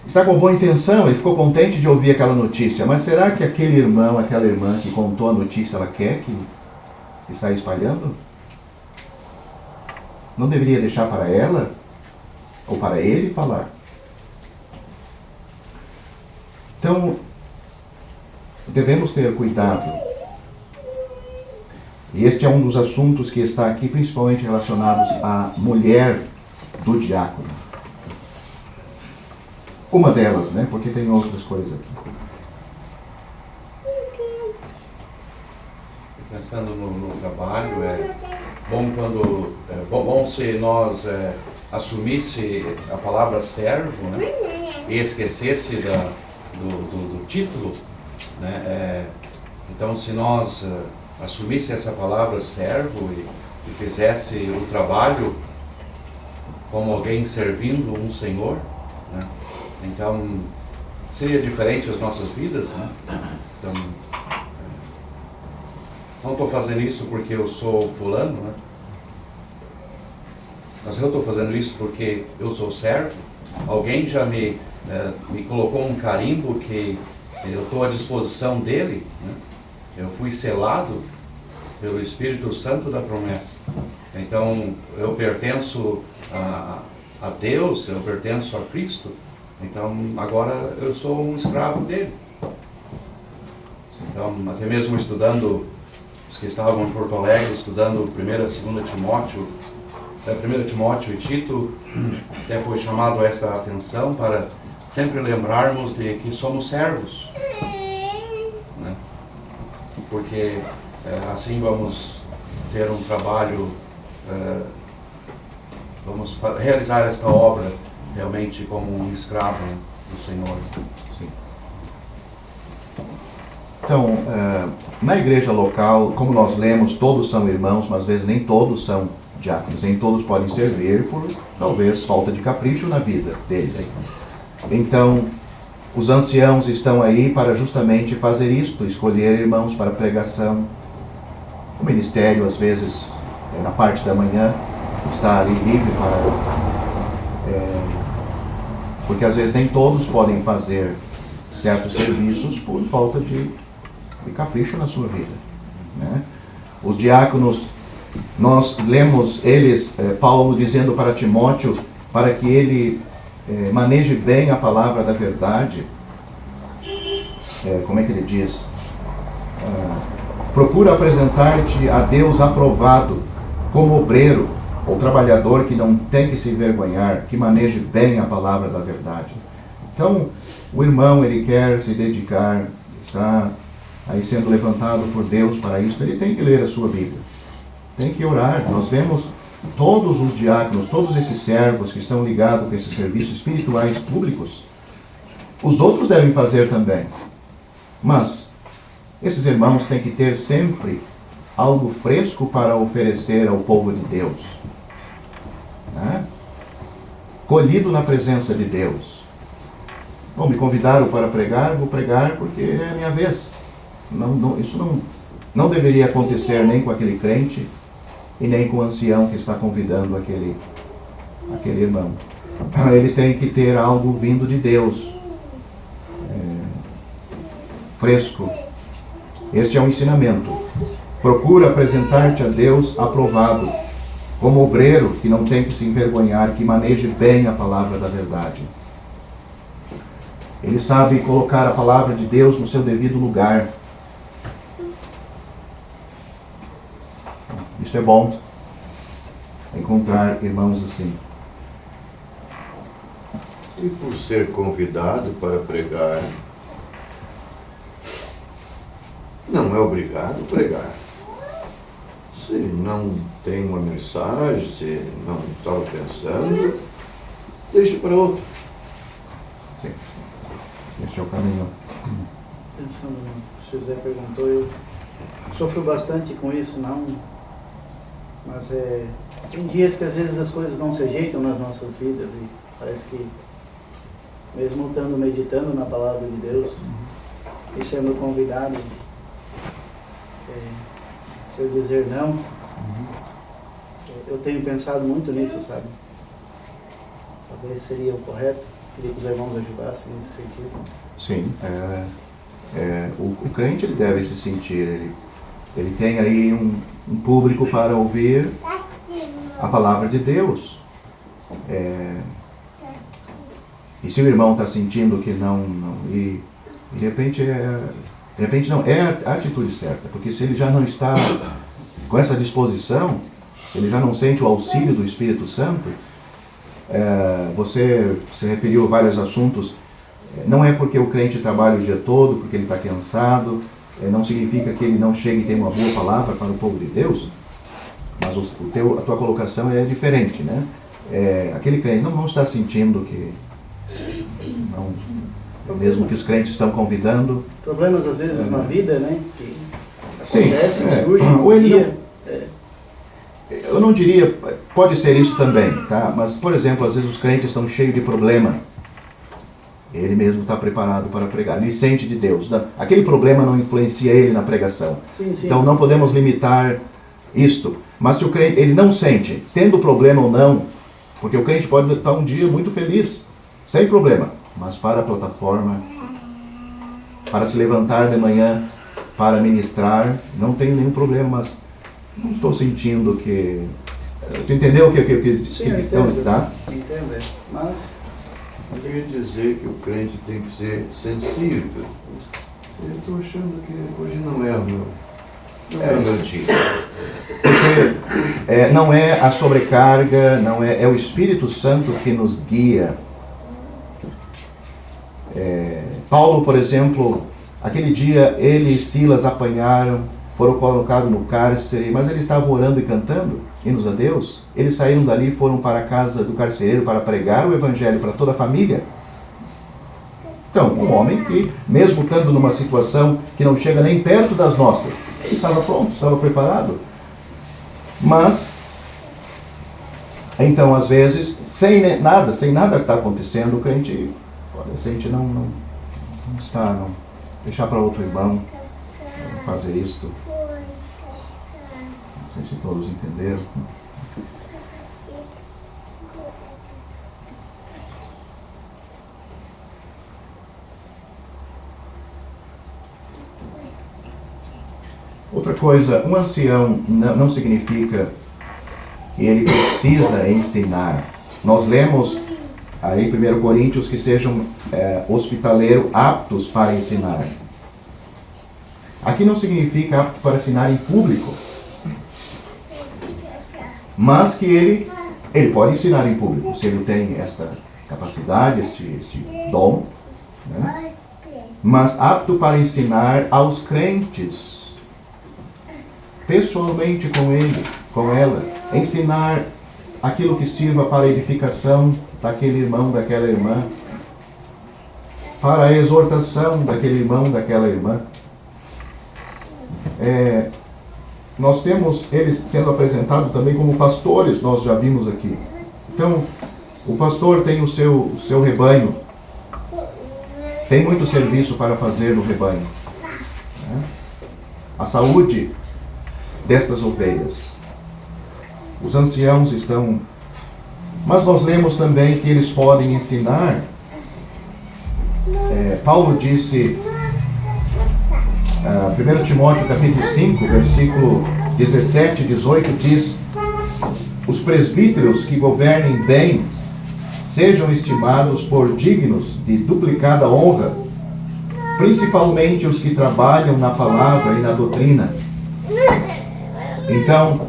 A: está com boa intenção, ele ficou contente de ouvir aquela notícia, mas será que aquele irmão, aquela irmã que contou a notícia, ela quer que saia espalhando? Não deveria deixar para ela ou para ele falar? Então, devemos ter cuidado. E este é um dos assuntos que está aqui, principalmente relacionados à mulher do diácono. Uma delas, né? Porque tem outras coisas aqui.
D: Pensando no trabalho, é bom se nós assumisse a palavra servo, né? E esquecesse do título, né? Então, se nós assumisse essa palavra servo e fizesse o trabalho como alguém servindo um Senhor, né? Então seria diferente as nossas vidas, né? Então, não estou fazendo isso porque eu sou fulano, né? Mas eu estou fazendo isso porque eu sou servo. Alguém já me colocou um carimbo que eu estou à disposição dele, né? Eu fui selado pelo Espírito Santo da promessa. Então, eu pertenço a Deus, eu pertenço a Cristo. Então, agora eu sou um escravo dele. Então, até mesmo estudando, os que estavam em Porto Alegre, estudando 1ª e 2ª Timóteo, 1 Timóteo e Tito, até foi chamado a esta atenção para sempre lembrarmos de que somos servos, né? Porque assim vamos ter um trabalho, vamos realizar esta obra realmente como um escravo do Senhor.
A: Sim. Então, na igreja local, como nós lemos, todos são irmãos, mas às vezes nem todos são diáconos, nem todos podem servir por talvez falta de capricho na vida deles. Então, os anciãos estão aí para justamente fazer isto, escolher irmãos para pregação. O ministério, às vezes, na parte da manhã, está ali livre para... porque às vezes nem todos podem fazer certos serviços por falta de capricho na sua vida, né? Os diáconos, nós lemos Paulo dizendo para Timóteo para que ele maneje bem a palavra da verdade. Como é que ele diz? Procura apresentar-te a Deus aprovado, como obreiro ou trabalhador que não tem que se envergonhar, que maneje bem a palavra da verdade. Então, o irmão, ele quer se dedicar, está aí sendo levantado por Deus para isso, ele tem que ler a sua Bíblia, tem que orar. Nós vemos todos os diáconos, todos esses servos que estão ligados com esses serviços espirituais públicos, os outros devem fazer também. Mas esses irmãos têm que ter sempre algo fresco para oferecer ao povo de Deus, né? Colhido na presença de Deus. Bom, me convidaram para pregar, vou pregar porque é a minha vez. Isso não deveria acontecer nem com aquele crente e nem com o ancião que está convidando aquele irmão. Ele tem que ter algo vindo de Deus, fresco. Este é um ensinamento. Procura apresentar-te a Deus aprovado, como obreiro que não tem que se envergonhar, que maneje bem a palavra da verdade. Ele sabe colocar a palavra de Deus no seu devido lugar. Isso é bom, encontrar irmãos assim.
B: E por ser convidado para pregar, não é obrigado a pregar. Se não tem uma mensagem, se não estava pensando, deixa para outro.
A: Sim. Este é o caminho.
E: Pensando no que o José perguntou, eu sofro bastante com isso, não. Mas tem dias que às vezes as coisas não se ajeitam nas nossas vidas e parece que, mesmo estando meditando na palavra de Deus e sendo convidado, se eu dizer não, eu tenho pensado muito nisso, sabe? Talvez seria o correto. Queria que os irmãos ajudassem nesse sentido.
A: Sim, o crente ele deve se sentir, ele tem aí um público para ouvir a palavra de Deus. E se o irmão está sentindo que não e de repente não, é a atitude certa, porque se ele já não está com essa disposição, ele já não sente o auxílio do Espírito Santo, você se referiu a vários assuntos, não é porque o crente trabalha o dia todo, porque ele está cansado, não significa que ele não chegue e tenha uma boa palavra para o povo de Deus, mas a tua colocação é diferente, né? Aquele crente não está sentindo que, mesmo que os crentes estão convidando.
E: Problemas às vezes na vida, né? Que
A: sim,
E: acontecem, surgem
A: ou ele
E: dia.
A: Eu não diria, pode ser isso também, tá? Mas, por exemplo, às vezes os crentes estão cheios de problema. Ele mesmo está preparado para pregar. Ele sente de Deus. Aquele problema não influencia ele na pregação.
E: Sim, sim.
A: Então não podemos limitar isto. Mas se o crente, ele não sente, tendo problema ou não, porque o crente pode estar um dia muito feliz, sem problema. Mas para a plataforma, para se levantar de manhã, para ministrar, não tenho nenhum problema, mas não estou sentindo que... Tu entendeu o que eu quis dizer?
E: Sim, eu entendo,
A: tá?
E: Entendo, mas...
B: Eu queria dizer que o crente tem que ser sensível. Eu estou achando que hoje não é o meu dia.
A: Porque não é a sobrecarga, não é o Espírito Santo que nos guia. Paulo, por exemplo, aquele dia ele e Silas apanharam, foram colocados no cárcere, mas eles estavam orando e cantando hinos a Deus. Eles saíram dali e foram para a casa do carcereiro para pregar o evangelho para toda a família. Então, um homem que, mesmo estando numa situação que não chega nem perto das nossas, ele estava pronto, estava preparado. Mas, então, às vezes, sem nada que está acontecendo, o crente, se a gente não está, não deixar para outro irmão fazer isto. Não sei se todos entenderam. Outra coisa, um ancião não significa que ele precisa ensinar. Nós lemos aí em 1 Coríntios que sejam hospitaleiros aptos para ensinar. Aqui não significa apto para ensinar em público, mas que ele pode ensinar em público, se ele tem esta capacidade, este dom, né? Mas apto para ensinar aos crentes, pessoalmente com ele, com ela, ensinar aquilo que sirva para a edificação daquele irmão, daquela irmã, para a exortação daquele irmão, daquela irmã. Nós temos eles sendo apresentados também como pastores, nós já vimos aqui. Então, o pastor tem o seu rebanho, tem muito serviço para fazer no rebanho, né? A saúde destas ovelhas. Os anciãos estão... Mas nós lemos também que eles podem ensinar. Paulo disse, 1 Timóteo capítulo 5, versículo 17 e 18, diz: os presbíteros que governem bem sejam estimados por dignos de duplicada honra, principalmente os que trabalham na palavra e na doutrina. Então,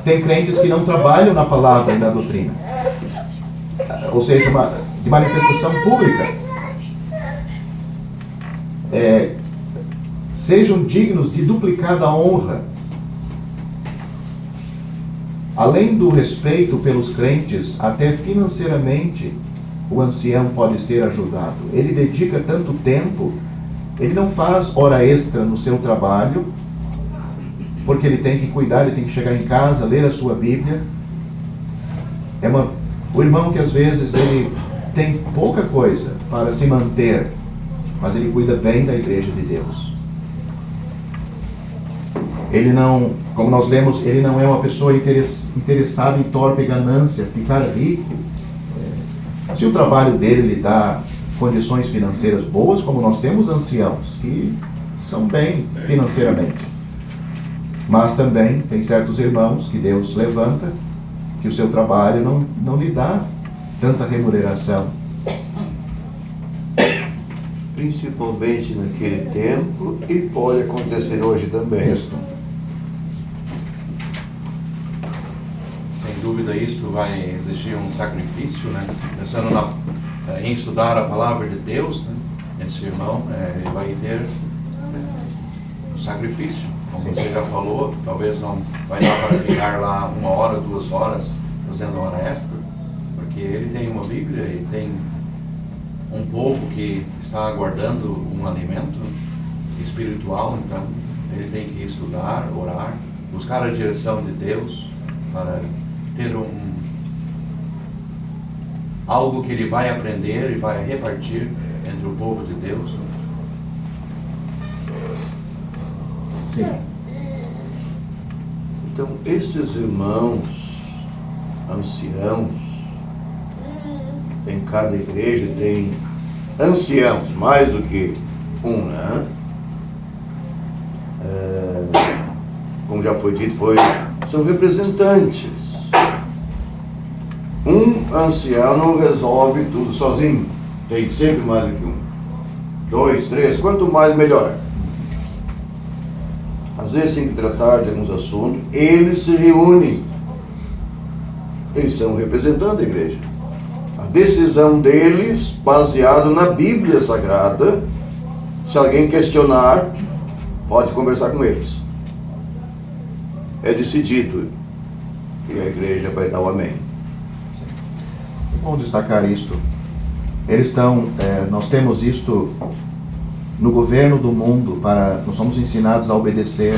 A: tem crentes que não trabalham na palavra e na doutrina, ou seja, de manifestação pública. Sejam dignos de duplicada honra. Além do respeito pelos crentes, até financeiramente, o ancião pode ser ajudado. Ele dedica tanto tempo Ele não faz hora extra no seu trabalho, porque ele tem que cuidar, ele tem que chegar em casa, ler a sua Bíblia. O irmão que às vezes ele tem pouca coisa para se manter, mas ele cuida bem da igreja de Deus. Ele não, como nós lemos, ele não é uma pessoa interessada em torpe ganância, ficar rico. Se o trabalho dele lhe dá condições financeiras boas, como nós temos anciãos que são bem financeiramente. Mas também tem certos irmãos que Deus levanta, que o seu trabalho não lhe dá tanta remuneração.
B: Principalmente naquele tempo, e pode acontecer hoje também.
A: Isso.
D: Sem dúvida, isto vai exigir um sacrifício, né? Pensando em estudar a palavra de Deus, né? Esse irmão ele vai ter um sacrifício. Como você já falou, talvez não vai dar para ficar lá 1 hora, 2 horas fazendo hora extra, porque ele tem uma Bíblia, ele tem um povo que está aguardando um alimento espiritual, então ele tem que estudar, orar, buscar a direção de Deus para ter algo que ele vai aprender e vai repartir entre o povo de Deus.
A: Sim.
B: Então, esses irmãos, anciãos, em cada igreja tem anciãos, mais do que um, né? Como já foi dito, são representantes. Um ancião não resolve tudo sozinho, tem sempre mais do que um. 2, 3, quanto mais melhor. Às vezes tem que tratar de alguns assuntos, eles se reúnem, eles são representantes da igreja. A decisão deles, baseada na Bíblia Sagrada, se alguém questionar, pode conversar com eles. É decidido, e a igreja vai dar o amém.
A: Vamos destacar isto. Nós temos isto no governo do mundo, nós somos ensinados a obedecer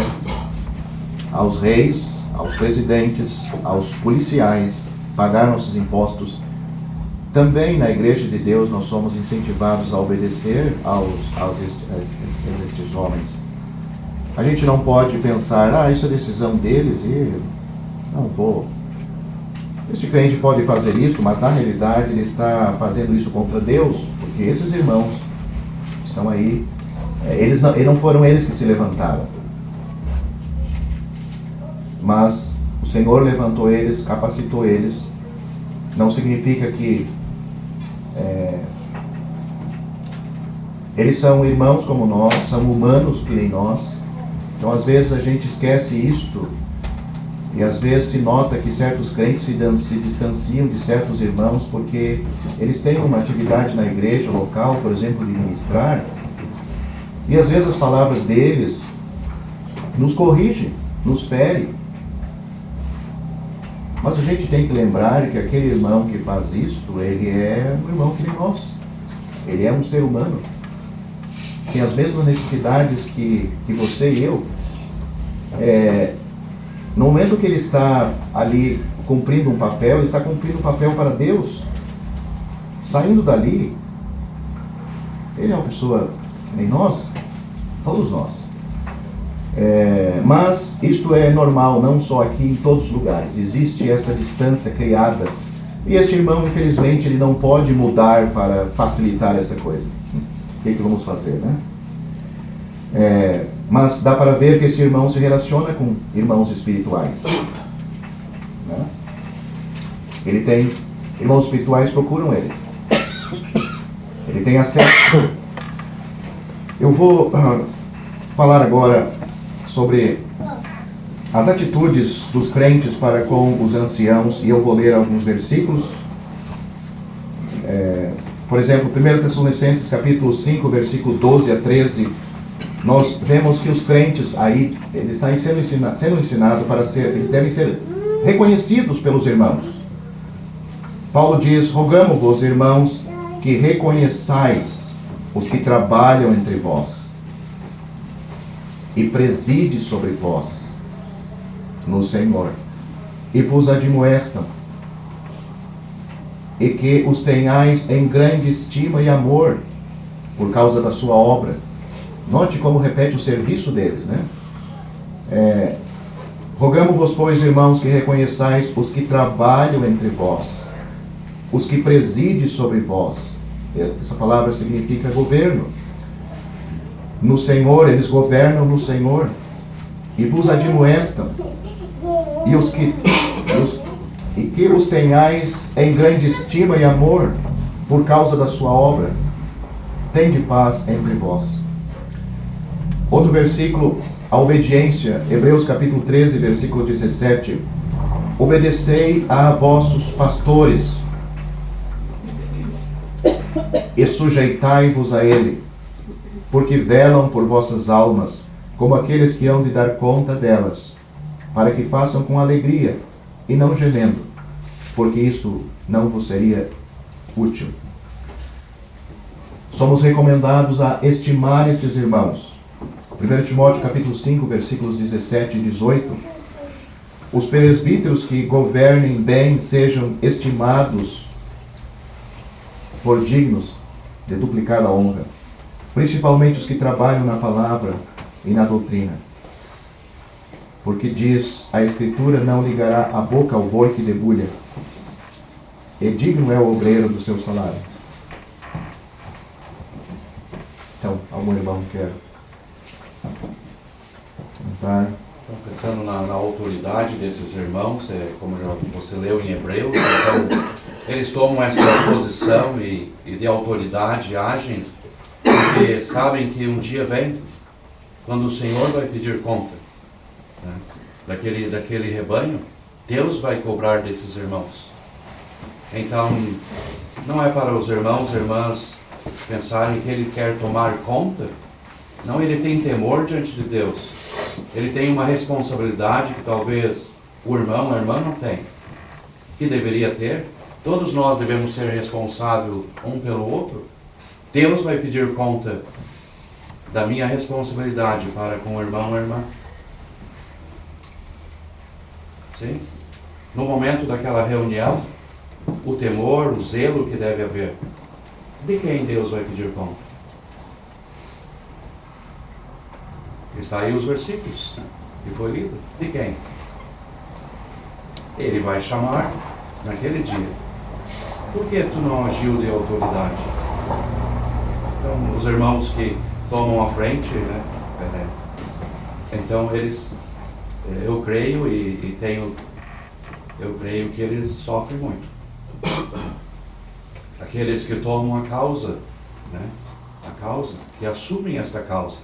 A: aos reis, aos presidentes, aos policiais, pagar nossos impostos. Também na Igreja de Deus nós somos incentivados a obedecer a estes homens. A gente não pode pensar, isso é decisão deles e não vou. Este crente pode fazer isso, mas na realidade ele está fazendo isso contra Deus, porque esses irmãos estão aí, não foram eles que se levantaram, mas o Senhor levantou eles, capacitou eles. Não significa que eles são irmãos como nós, são humanos que nem nós. Então às vezes a gente esquece isto, e às vezes se nota que certos crentes se distanciam de certos irmãos porque eles têm uma atividade na igreja local, por exemplo, de ministrar, e às vezes as palavras deles nos corrigem, nos ferem. Mas a gente tem que lembrar que aquele irmão que faz isto, ele é um irmão que nem nós. Ele é um ser humano. Tem as mesmas necessidades que você e eu. No momento que ele está ali cumprindo um papel, ele está cumprindo um papel para Deus. Saindo dali, ele é uma pessoa que nem nós, todos nós. Mas isto é normal, não só aqui, em todos os lugares. Existe essa distância criada. E este irmão, infelizmente, ele não pode mudar para facilitar esta coisa. O que vamos fazer, né? Mas dá para ver que esse irmão se relaciona com irmãos espirituais, né? Ele tem irmãos espirituais, procuram ele. Ele tem acesso. Eu vou falar agora sobre as atitudes dos crentes para com os anciãos, e eu vou ler alguns versículos. Por exemplo, 1 Tessalonicenses capítulo 5, versículo 12 a 13, nós vemos que os crentes aí, eles estão sendo ensinados para eles devem ser reconhecidos pelos irmãos. Paulo diz: rogamo-vos, irmãos, que reconheçais os que trabalham entre vós, e preside sobre vós no Senhor, e vos admoestam, e que os tenhais em grande estima e amor por causa da sua obra. Note como repete o serviço deles, né? Rogamo-vos, pois, irmãos, que reconheçais os que trabalham entre vós, os que presidem sobre vós. Essa palavra significa governo. No Senhor, eles governam no Senhor, e vos admoestam, e que os tenhais em grande estima e amor por causa da sua obra. Tende paz entre vós. Outro versículo, a obediência, Hebreus capítulo 13, versículo 17. Obedecei a vossos pastores e sujeitai-vos a ele, porque velam por vossas almas, como aqueles que hão de dar conta delas, para que façam com alegria e não gemendo, porque isso não vos seria útil. Somos recomendados a estimar estes irmãos. 1 Timóteo capítulo 5, versículos 17 e 18. Os presbíteros que governem bem sejam estimados por dignos de duplicada honra, principalmente os que trabalham na palavra e na doutrina. Porque diz a Escritura: não ligará a boca ao boi que debulha, e digno é o obreiro do seu salário. Então, algum irmão quer comentar?
D: Então, pensando na autoridade desses irmãos, como você leu em Hebreus, então, eles tomam essa posição e de autoridade agem, porque sabem que um dia vem quando o Senhor vai pedir conta, né, daquele rebanho. Deus vai cobrar desses irmãos. Então, não é para os irmãos e irmãs pensarem que ele quer tomar conta. Não, ele tem temor diante de Deus. Ele tem uma responsabilidade que talvez o irmão, a irmã não tem, que deveria ter. Todos nós devemos ser responsáveis um pelo outro. Deus vai pedir conta da minha responsabilidade para com o irmão ou a irmã. Sim? No momento daquela reunião, o temor, o zelo que deve haver, de quem Deus vai pedir conta? Está aí os versículos que foi lido. De quem? Ele vai chamar naquele dia. Por que tu não agiu de autoridade? Então, os irmãos que tomam a frente, né? Então eles, eu creio eu creio que eles sofrem muito. Aqueles que tomam a causa, né? A causa, que assumem esta causa.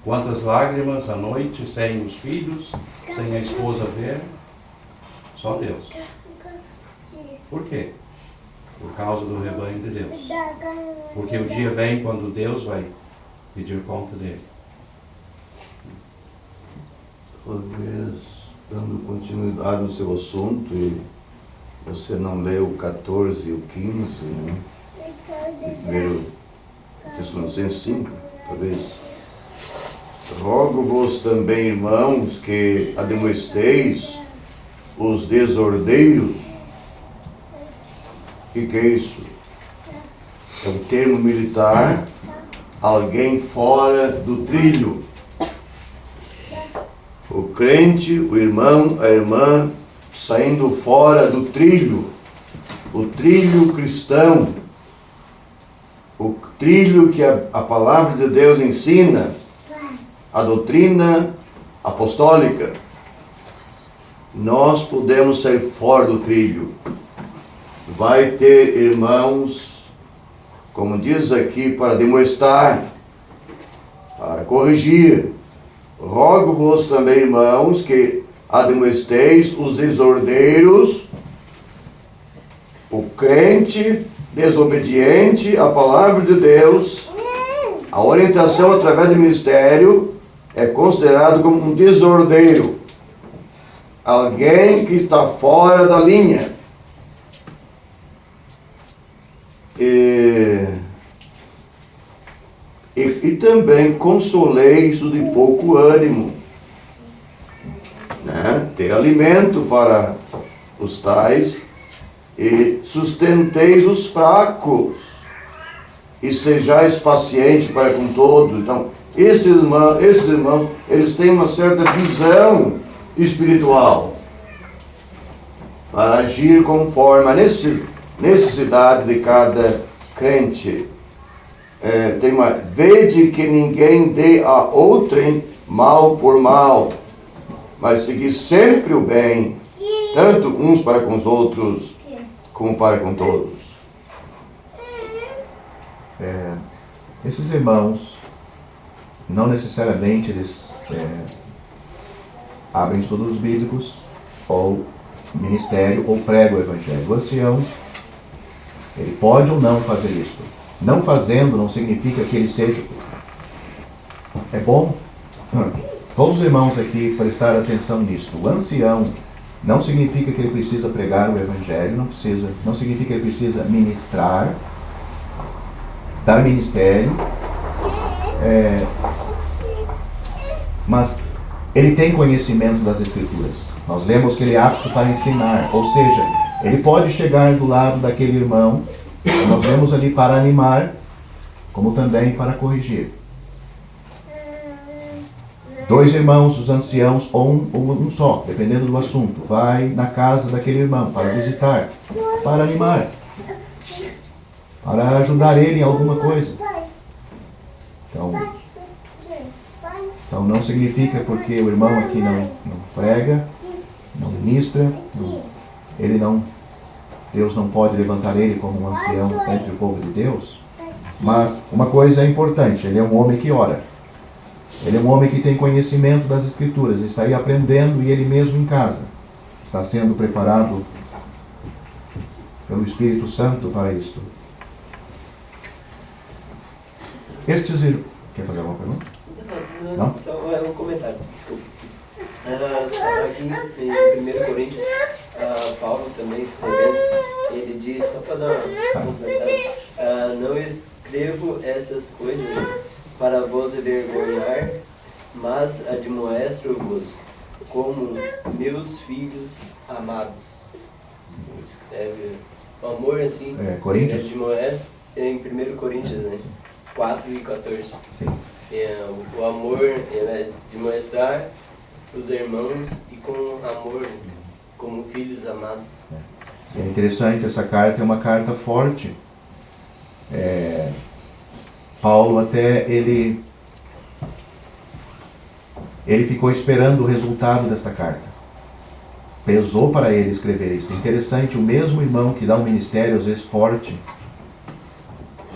D: Quantas lágrimas à noite, sem os filhos, sem a esposa ver, só Deus. Por quê? Por causa do rebanho de Deus. Porque o dia vem quando Deus vai pedir conta dele.
B: Talvez, dando continuidade no seu assunto, e você não leu o 14 e o 15, né? Primeiro Tessalonicenses 5, talvez. Rogo-vos também, irmãos, que admoesteis os desordeiros. O que é isso? É um termo militar, alguém fora do trilho. O crente, o irmão, a irmã, saindo fora do trilho. O trilho cristão. O trilho que a palavra de Deus ensina. A doutrina apostólica. Nós podemos sair fora do trilho. Vai ter irmãos, como diz aqui, para demonstrar, para corrigir. Rogo-vos também, irmãos, que admoesteis os desordeiros, o crente desobediente à palavra de Deus. A orientação através do ministério é considerado como um desordeiro. Alguém que está fora da linha. E e também consoleis o de pouco ânimo. Né? Ter alimento para os tais e sustenteis os fracos e sejais pacientes para com todos. Então, esses irmãos, eles têm uma certa visão espiritual para agir conforme a necessidade de cada crente. Tem uma: vede que ninguém dê a outrem mal por mal, mas seguir sempre o bem, tanto uns para com os outros, como para com todos.
A: Esses irmãos, não necessariamente eles abrem estudos bíblicos, ou ministério, ou pregam o evangelho. O ancião, ele pode ou não fazer isso. Não fazendo não significa que ele seja... É bom todos os irmãos aqui prestar atenção nisso. O ancião não significa que ele precisa pregar o evangelho, não significa que ele precisa ministrar, dar ministério, mas ele tem conhecimento das Escrituras. Nós lemos que ele é apto para ensinar, ou seja, ele pode chegar do lado daquele irmão, nós lemos ali, para animar, como também para corrigir. 2 irmãos, os anciãos, ou um só, dependendo do assunto, vai na casa daquele irmão para visitar, para animar, para ajudar ele em alguma coisa. Então não significa porque o irmão aqui não prega, não ministra, Deus não pode levantar ele como um ancião entre o povo de Deus. Mas uma coisa é importante: ele é um homem que ora. Ele é um homem que tem conhecimento das Escrituras, está aí aprendendo, e ele mesmo em casa está sendo preparado pelo Espírito Santo para isto. Quer fazer alguma pergunta? Não?
F: Só um comentário, desculpa. Aqui em 1 Coríntios, Paulo também escrevendo, ele diz, só para dar um comentário, não escrevo essas coisas para vos envergonhar, mas admoesto-vos como meus filhos amados. Escreve o amor assim,
A: Coríntios?
F: em 1 Coríntios, né? 4 e 14.
A: Sim.
F: O amor é de mostrar os irmãos e com amor, como filhos amados.
A: É interessante, essa carta é uma carta forte. Paulo até ele ficou esperando o resultado desta carta. Pesou para ele escrever isso. Interessante, o mesmo irmão que dá um ministério às vezes forte,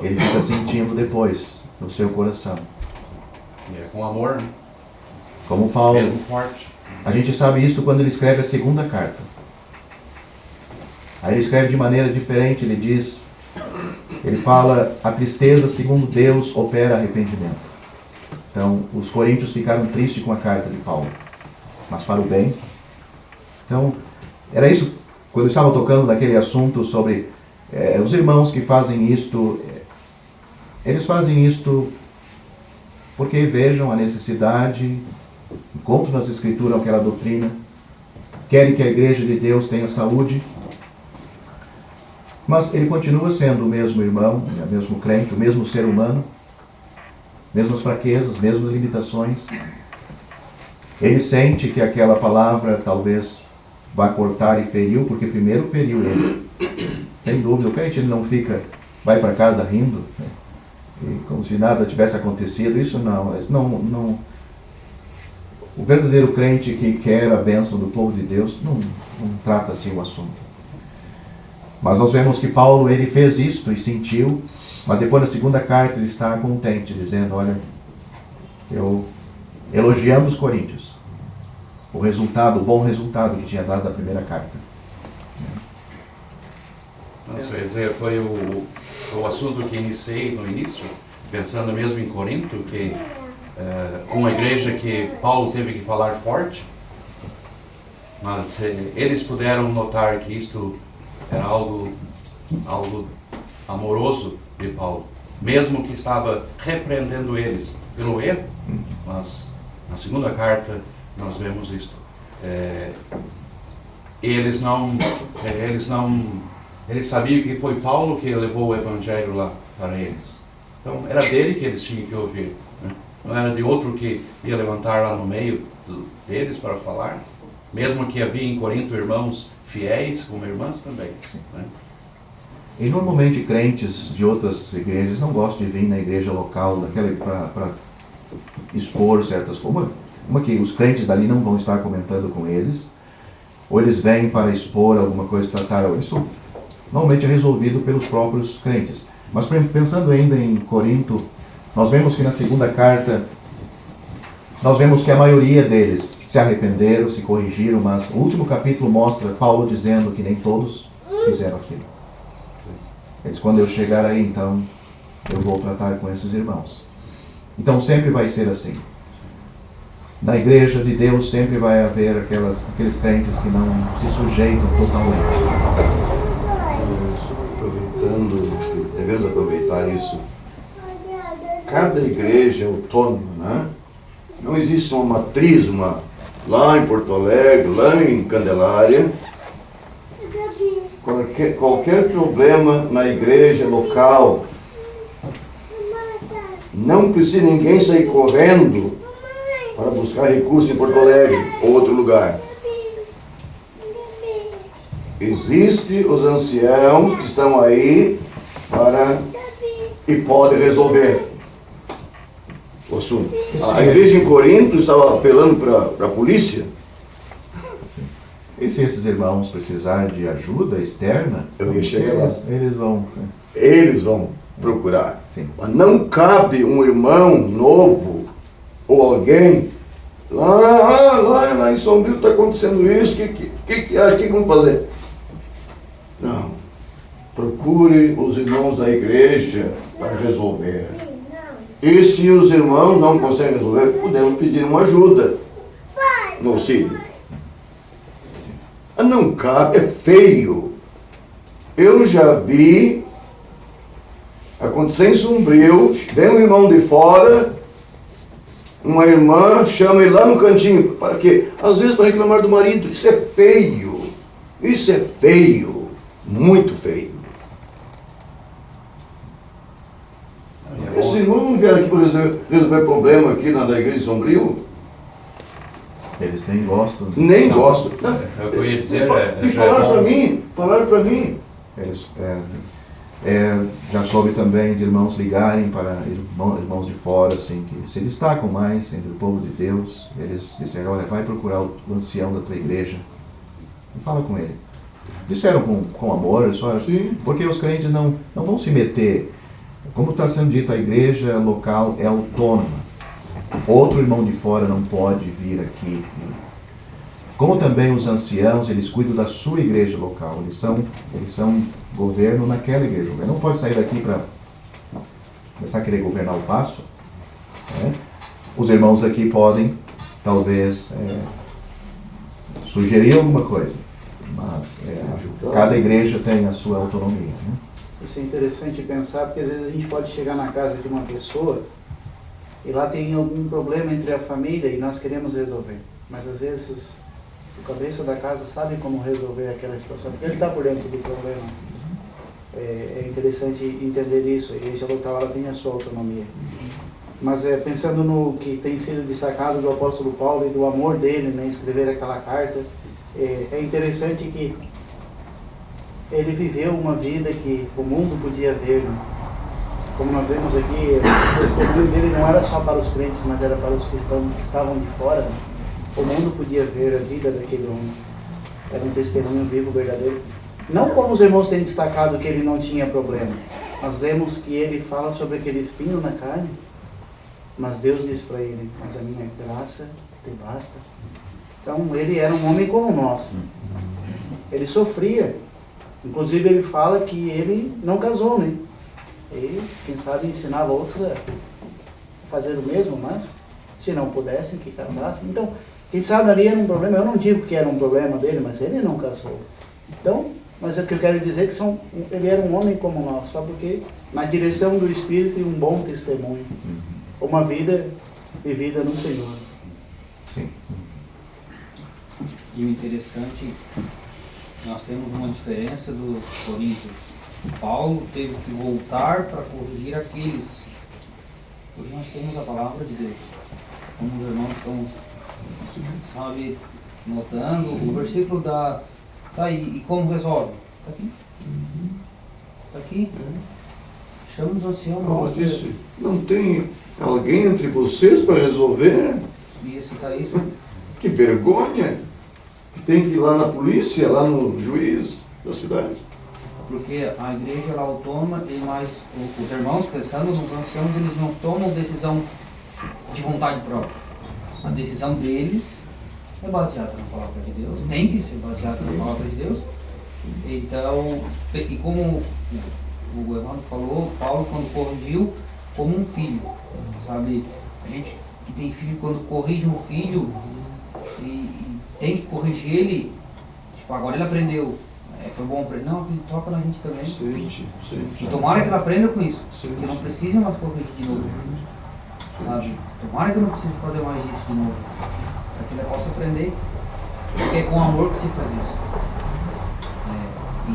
A: ele fica sentindo depois no seu coração.
D: E é com amor, né?
A: Como Paulo.
D: Mesmo forte.
A: A gente sabe isso quando ele escreve a segunda carta. Aí ele escreve de maneira diferente, ele fala: a tristeza segundo Deus opera arrependimento. Então, os coríntios ficaram tristes com a carta de Paulo, mas para o bem. Então, era isso, quando eu estava tocando naquele assunto sobre os irmãos que fazem isto, eles fazem isto porque vejam a necessidade, encontram nas Escrituras aquela doutrina, querem que a igreja de Deus tenha saúde, mas ele continua sendo o mesmo irmão, o mesmo crente, o mesmo ser humano, mesmas fraquezas, mesmas limitações. Ele sente que aquela palavra talvez vai cortar e feriu, porque primeiro feriu ele. Sem dúvida, o crente ele não vai para casa rindo, né? E como se nada tivesse acontecido. Isso não. O verdadeiro crente que quer a bênção do povo de Deus não trata assim o assunto. Mas nós vemos que Paulo ele fez isto e sentiu, mas depois na segunda carta ele está contente, dizendo: olha, elogiando os coríntios, o bom resultado que tinha dado da primeira carta.
D: Não sei dizer, foi o assunto que iniciei no início, pensando mesmo em Corinto, que uma igreja que Paulo teve que falar forte, mas eles puderam notar que isto era algo amoroso de Paulo. mesmo que estava repreendendo eles pelo erro, mas na segunda carta nós vemos isto. Eles sabiam que foi Paulo que levou o evangelho lá para eles. Então era dele que eles tinham que ouvir, né? Não era de outro que ia levantar lá no meio deles para falar, mesmo que havia em Corinto irmãos fiéis como irmãs também, né?
A: E normalmente crentes de outras igrejas não gostam de vir na igreja local para expor certas coisas. Uma que os crentes dali não vão estar comentando com eles, ou eles vêm para expor alguma coisa, tratar isso. Normalmente é resolvido pelos próprios crentes. Mas pensando ainda em Corinto, nós vemos que na segunda carta, nós vemos que a maioria deles se arrependeram, se corrigiram, mas o último capítulo mostra Paulo dizendo que nem todos fizeram aquilo. Ele diz, quando eu chegar aí, então, eu vou tratar com esses irmãos. Então sempre vai ser assim. Na igreja de Deus sempre vai haver aqueles crentes que não se sujeitam totalmente.
B: Devemos aproveitar isso. Cada igreja é autônoma, né? Não existe uma matriz, lá em Porto Alegre, lá em Candelária. Qualquer problema na igreja local, não precisa ninguém sair correndo para buscar recursos em Porto Alegre ou outro lugar. Existem os anciãos que estão aí e podem resolver o assunto. A igreja em Corinto estava apelando para a polícia.
A: E se esses irmãos precisarem de ajuda externa,
B: Eu ia chegar lá.
A: Eles vão.
B: Eles vão procurar.
A: Sim.
B: Mas não cabe um irmão novo ou alguém lá em Sombrio está acontecendo isso, o que vamos fazer? Não. Procure os irmãos da igreja para resolver. E se os irmãos não conseguem resolver, podemos pedir uma ajuda no auxílio. Não cabe, é feio. Eu já vi acontecer em Sombrio, vem um irmão de fora, uma irmã chama ele lá no cantinho, para quê? Às vezes para reclamar do marido. Isso é feio. Isso é feio. Muito feio. Esses irmãos não vieram aqui para resolver problema aqui na igreja de Sombrio?
A: Eles nem gostam.
B: Nem gostam.
D: É o que eu ia dizer.
B: Falaram para mim.
A: Eles, já soube também de irmãos ligarem para irmãos de fora, assim, que se destacam mais entre o povo de Deus. Eles disseram, olha, vai procurar o ancião da tua igreja e fala com ele. Disseram com amor,
B: Sim.
A: porque os crentes não vão se meter. Como está sendo dito, a igreja local é autônoma. Outro irmão de fora não pode vir aqui. Como também os anciãos, eles cuidam da sua igreja local. Eles são governo naquela igreja. Ele não pode sair daqui para começar a querer governar o passo. Né? Os irmãos daqui podem, talvez, sugerir alguma coisa. Mas cada igreja tem a sua autonomia. Né?
E: Isso é interessante pensar, porque às vezes a gente pode chegar na casa de uma pessoa e lá tem algum problema entre a família e nós queremos resolver. Mas às vezes o cabeça da casa sabe como resolver aquela situação, porque ele está por dentro do problema. É interessante entender isso. A igreja local ela tem a sua autonomia. Mas pensando no que tem sido destacado do apóstolo Paulo e do amor dele em escrever aquela carta, é interessante que ele viveu uma vida que o mundo podia ver, né? Como nós vemos aqui, o testemunho dele não era só para os crentes, mas era para os que estavam de fora, né? O mundo podia ver a vida daquele homem. Era um testemunho vivo, verdadeiro. Não como os irmãos têm destacado que ele não tinha problema. Nós lemos que ele fala sobre aquele espinho na carne, mas Deus diz para ele, mas a minha graça te basta. Então ele era um homem como nós. Ele sofria. Inclusive ele fala que ele não casou, né? E quem sabe ensinava outros a fazer o mesmo, mas se não pudessem, que casassem. Então, quem sabe ali era um problema. Eu não digo que era um problema dele, mas ele não casou. Então, Mas o que eu quero dizer é que ele era um homem como nós, só porque na direção do Espírito e um bom testemunho. Uma vida vivida no Senhor.
A: Sim.
G: E o interessante, nós temos uma diferença dos coríntios. Paulo teve que voltar para corrigir aqueles. Hoje nós temos a palavra de Deus. Como os irmãos estão, sabe, notando, o versículo da... Tá aí, e como resolve? Está aqui. Está aqui. Chama os anciãos.
B: Paulo disse, não tem alguém entre vocês para resolver?
G: E esse está aí,
B: Que vergonha! Tem que ir lá na polícia, lá no juiz da cidade.
G: porque a igreja ela é autônoma, mas os irmãos, pensando nos anciãos, eles não tomam decisão de vontade própria. A decisão deles é baseada na palavra de Deus, tem que ser baseada na palavra de Deus. Então, e como o Evandro falou, Paulo quando corrigiu, como um filho, sabe? A gente que tem filho, quando corrige um filho e tem que corrigir ele, tipo, agora ele aprendeu, foi bom para ele, não, ele toca na gente também.
B: Sim.
G: E tomara que ele aprenda com isso,
B: Sim.
G: que não precise mais corrigir de novo, sabe? Tomara que eu não precise fazer mais isso de novo, para que ele possa aprender, porque é com amor que se faz isso. E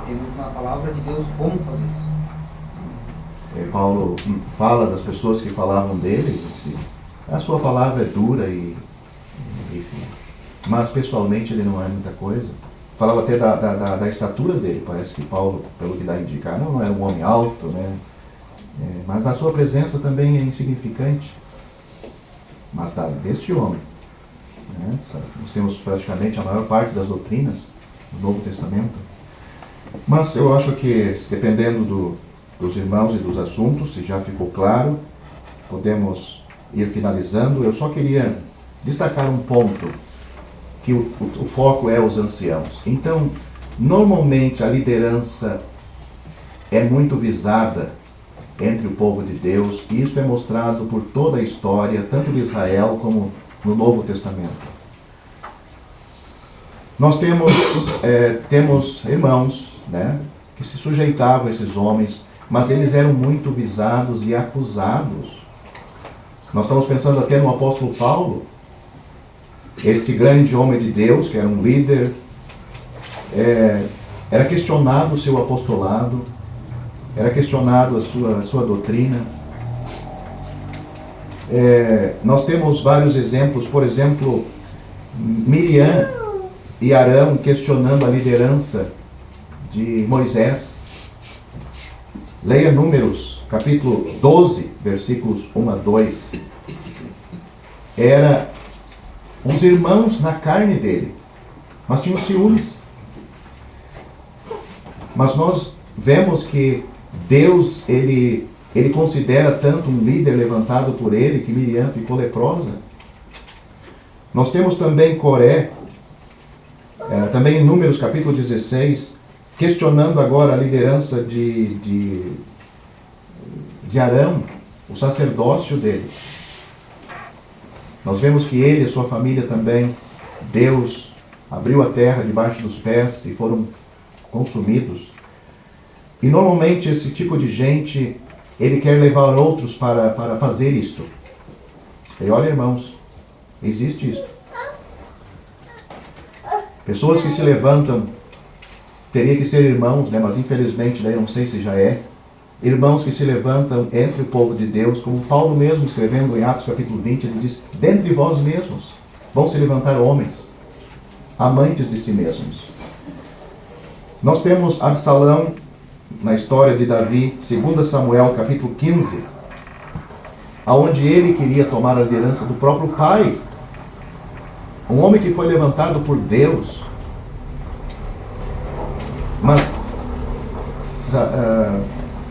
G: temos na palavra de Deus como fazer isso.
A: Paulo fala das pessoas que falavam dele, assim, a sua palavra é dura e enfim, mas pessoalmente ele não é muita coisa. Falava até da estatura dele, parece que Paulo, pelo que dá a indicar, não era um homem alto, né? Mas a sua presença também é insignificante. Mas deste homem, né? Nós temos praticamente a maior parte das doutrinas do Novo Testamento. Mas eu acho que, dependendo dos irmãos e dos assuntos, se já ficou claro, podemos ir finalizando. Eu só queria destacar um ponto, que o foco é os anciãos. Então, normalmente a liderança é muito visada entre o povo de Deus, e isso é mostrado por toda a história, tanto de Israel como no Novo Testamento. Nós temos irmãos, né, que se sujeitavam a esses homens, mas eles eram muito visados e acusados. Nós estamos pensando até no apóstolo Paulo, este grande homem de Deus, que era um líder, era questionado o seu apostolado, era questionado a sua doutrina. Nós temos vários exemplos, por exemplo, Miriam e Arão questionando a liderança de Moisés. Leia Números, capítulo 12, versículos 1 a 2. Era os irmãos na carne dele, mas tinham ciúmes. Mas nós vemos que Deus, ele considera tanto um líder levantado por ele, que Miriam ficou leprosa. Nós temos também Coré, também em Números capítulo 16, questionando agora a liderança de Arão, o sacerdócio dele. Nós vemos que ele e sua família também, Deus abriu a terra debaixo dos pés e foram consumidos. E normalmente esse tipo de gente, ele quer levar outros para fazer isto. E olha, irmãos, existe isto. Pessoas que se levantam, teria que ser irmãos, né? Mas infelizmente, daí não sei se já é. Irmãos que se levantam entre o povo de Deus, como Paulo mesmo escrevendo em Atos capítulo 20, ele diz, dentre vós mesmos vão se levantar homens, amantes de si mesmos. Nós temos Absalão, na história de Davi, 2 Samuel capítulo 15, onde ele queria tomar a liderança do próprio pai. Um homem que foi levantado por Deus. Mas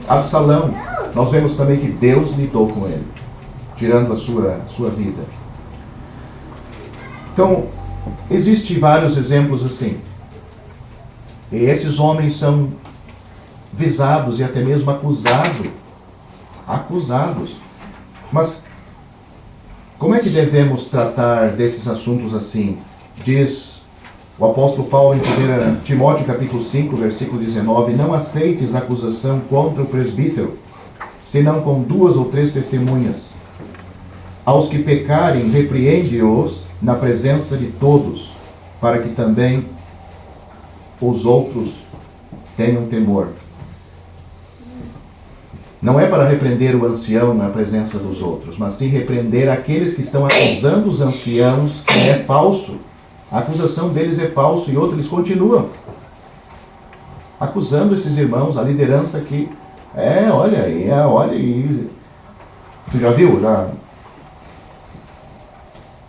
A: Absalão, nós vemos também que Deus lidou com ele, tirando a sua vida. Então, existem vários exemplos assim. E esses homens são visados e até mesmo acusados. Mas como é que devemos tratar desses assuntos assim? Diz O apóstolo Paulo em 1 Timóteo capítulo 5, versículo 19, não aceites acusação contra o presbítero, senão com 2 ou 3 testemunhas. Aos que pecarem, repreende-os na presença de todos, para que também os outros tenham temor. Não é para repreender o ancião na presença dos outros, mas sim repreender aqueles que estão acusando os anciãos que é falso. A acusação deles é falso e outros eles continuam acusando esses irmãos, a liderança que olha aí. Tu já viu?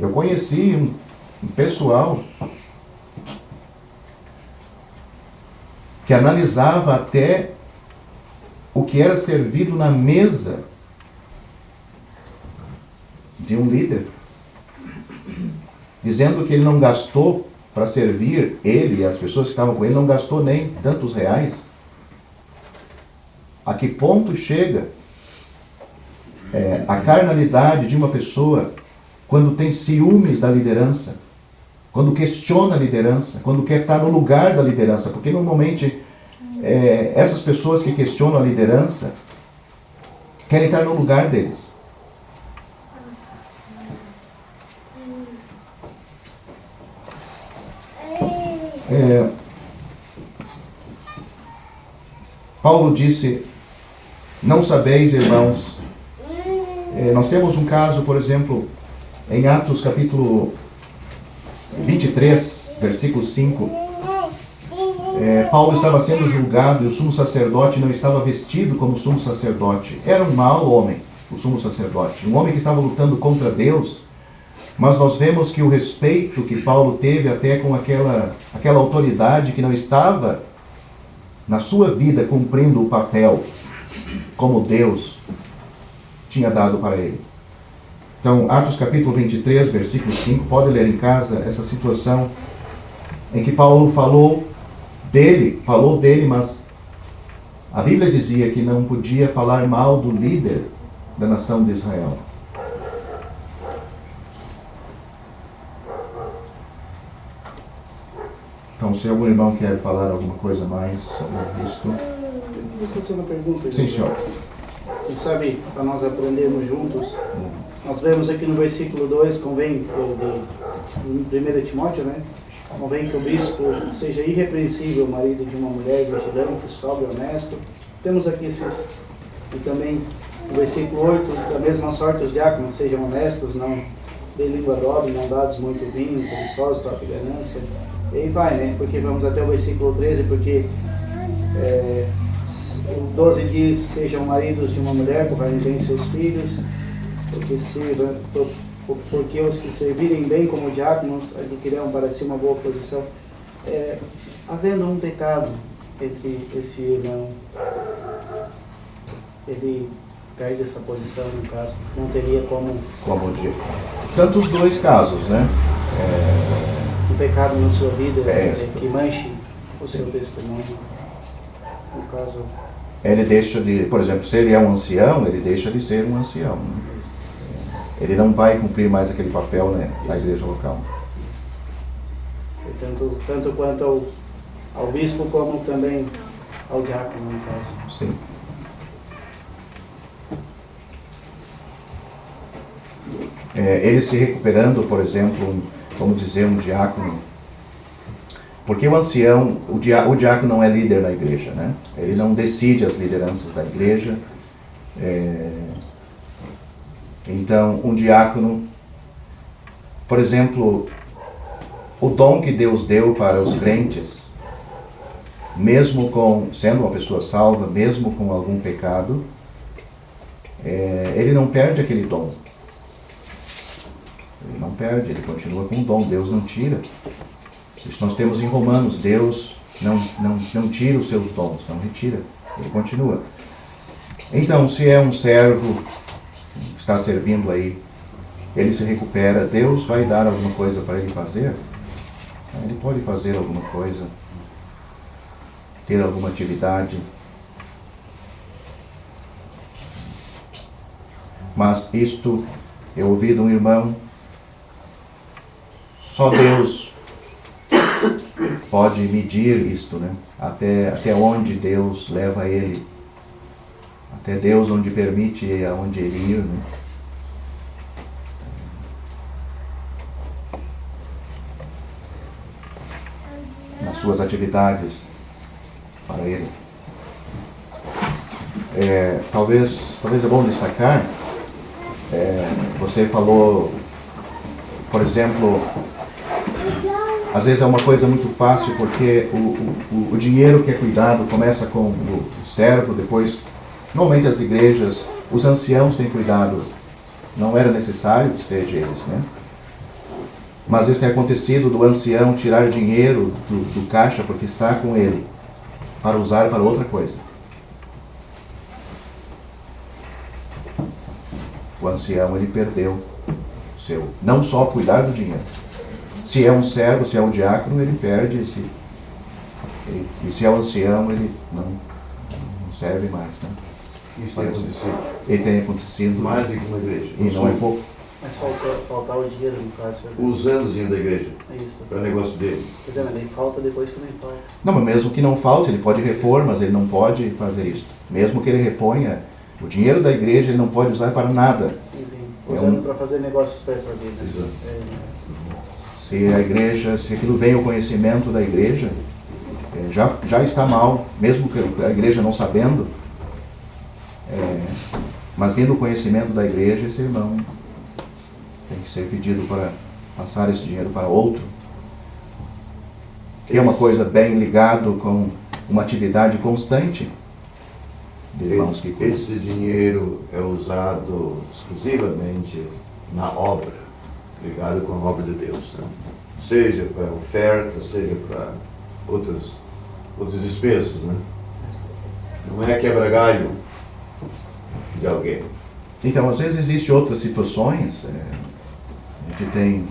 A: Eu conheci um pessoal que analisava até o que era servido na mesa de um líder, dizendo que ele não gastou para servir ele e as pessoas que estavam com ele, não gastou nem tantos reais. A que ponto chega a carnalidade de uma pessoa quando tem ciúmes da liderança, quando questiona a liderança, quando quer estar no lugar da liderança, porque normalmente essas pessoas que questionam a liderança querem estar no lugar deles. Paulo disse, não sabeis, irmãos, nós temos um caso, por exemplo, em Atos capítulo 23, versículo 5, Paulo estava sendo julgado e o sumo sacerdote não estava vestido como sumo sacerdote. Era um mau homem, o sumo sacerdote, um homem que estava lutando contra Deus, mas nós vemos que o respeito que Paulo teve até com aquela autoridade que não estava na sua vida cumprindo o papel como Deus tinha dado para ele. Então, Atos capítulo 23, versículo 5, pode ler em casa essa situação em que Paulo falou dele, mas a Bíblia dizia que não podia falar mal do líder da nação de Israel. Então, se algum irmão quer falar alguma coisa mais sobre isto.
E: Eu vou fazer uma pergunta.
A: Sim, senhor.
E: Quem sabe, para nós aprendermos juntos, nós lemos aqui no versículo 2, convém, em 1 Timóteo, né? Convém que o bispo seja irrepreensível, marido de uma mulher, vigilante, sóbrio, honesto. Temos aqui esses. E também, no versículo 8, da mesma sorte os diáconos sejam honestos, não de língua dobre, não dados muito vinho, preguiçosos, toque ganância. E aí vai, né? Porque vamos até o versículo 13, porque o 12 diz, sejam maridos de uma mulher, governem bem seus filhos, porque os que servirem bem como diáconos adquirirão para si uma boa posição. Havendo um pecado entre esse irmão, ele perde essa posição, no caso, não teria como
A: Tanto os dois casos, né?
E: o pecado na sua vida que manche o seu testemunho. No caso,
A: ele deixa de, por exemplo, se ele é um ancião, ele deixa de ser um ancião, né? Ele não vai cumprir mais aquele papel, né, na igreja local.
E: Tanto quanto ao bispo, como também ao diácono, no caso.
A: Sim. Ele se recuperando, por exemplo, vamos dizer, um diácono, porque o ancião, o diácono não é líder na igreja, né? Ele não decide as lideranças da igreja. Então, um diácono, por exemplo, o dom que Deus deu para os crentes, mesmo sendo uma pessoa salva, mesmo com algum pecado, ele não perde aquele dom. Ele não perde, ele continua com o dom, Deus não tira. Isso nós temos em Romanos, Deus não tira os seus dons, não retira, ele continua. Então, se é um servo, está servindo aí, ele se recupera, Deus vai dar alguma coisa para ele fazer? Ele pode fazer alguma coisa, ter alguma atividade. Mas isto, eu ouvi de um irmão, só Deus pode medir isto, né? Até onde Deus leva ele, até Deus onde permite aonde ele ir, né? Nas suas atividades para ele. Talvez é bom destacar, você falou, por exemplo, às vezes é uma coisa muito fácil porque o dinheiro que é cuidado começa com o servo, depois, normalmente as igrejas, os anciãos têm cuidado, não era necessário que seja eles, né? Mas isso tem acontecido do ancião tirar dinheiro do caixa porque está com ele, para usar para outra coisa. O ancião, ele perdeu o seu, não só cuidar do dinheiro. Se é um servo, se é um diácono, ele perde e se é um ancião, ele não serve mais, né?
B: Isso tem acontecido.
A: Ele tem acontecido
B: Mais do que uma igreja.
A: e não é pouco.
E: Mas faltar o dinheiro no caso.
B: Usando o dinheiro da igreja
E: É isso.
B: para negócio dele.
E: Quer dizer, mas daí falta, depois também falta.
A: Não, mas mesmo que não falte, ele pode repor, mas ele não pode fazer isso. Mesmo que ele reponha, o dinheiro da igreja ele não pode usar para nada.
E: Sim. Usando para fazer negócios para essa vida.
B: Exato.
A: Se aquilo vem ao conhecimento da igreja, já está mal, mesmo que a igreja não sabendo, mas vindo o conhecimento da igreja, esse irmão tem que ser pedido para passar esse dinheiro para outro. Que é uma coisa bem ligado com uma atividade constante de irmãos que cuidam.
B: Esse dinheiro é usado exclusivamente na obra, ligado com a obra de Deus, né? Seja para oferta, seja para outras despesas, né? Não é quebra-galho de alguém.
A: Então, às vezes existem outras situações, a gente tem,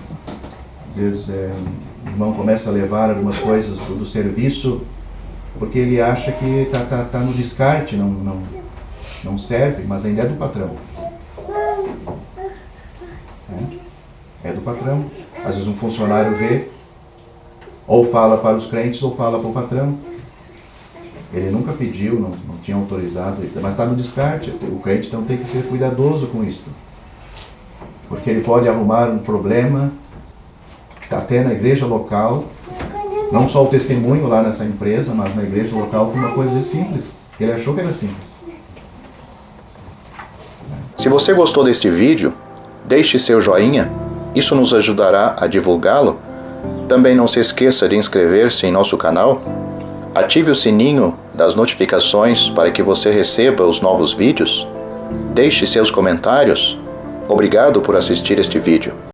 A: às vezes, o irmão começa a levar algumas coisas do serviço, porque ele acha que tá no descarte, não serve, mas ainda é do patrão. É do patrão. Às vezes um funcionário vê, ou fala para os crentes, ou fala para o patrão. Ele nunca pediu, não tinha autorizado, mas está no descarte. O crente então tem que ser cuidadoso com isso. Porque ele pode arrumar um problema, até na igreja local, não só o testemunho lá nessa empresa, mas na igreja local, com uma coisa simples. Ele achou que era simples.
H: Se você gostou deste vídeo, deixe seu joinha, isso nos ajudará a divulgá-lo. Também não se esqueça de inscrever-se em nosso canal. Ative o sininho das notificações para que você receba os novos vídeos. Deixe seus comentários. Obrigado por assistir este vídeo.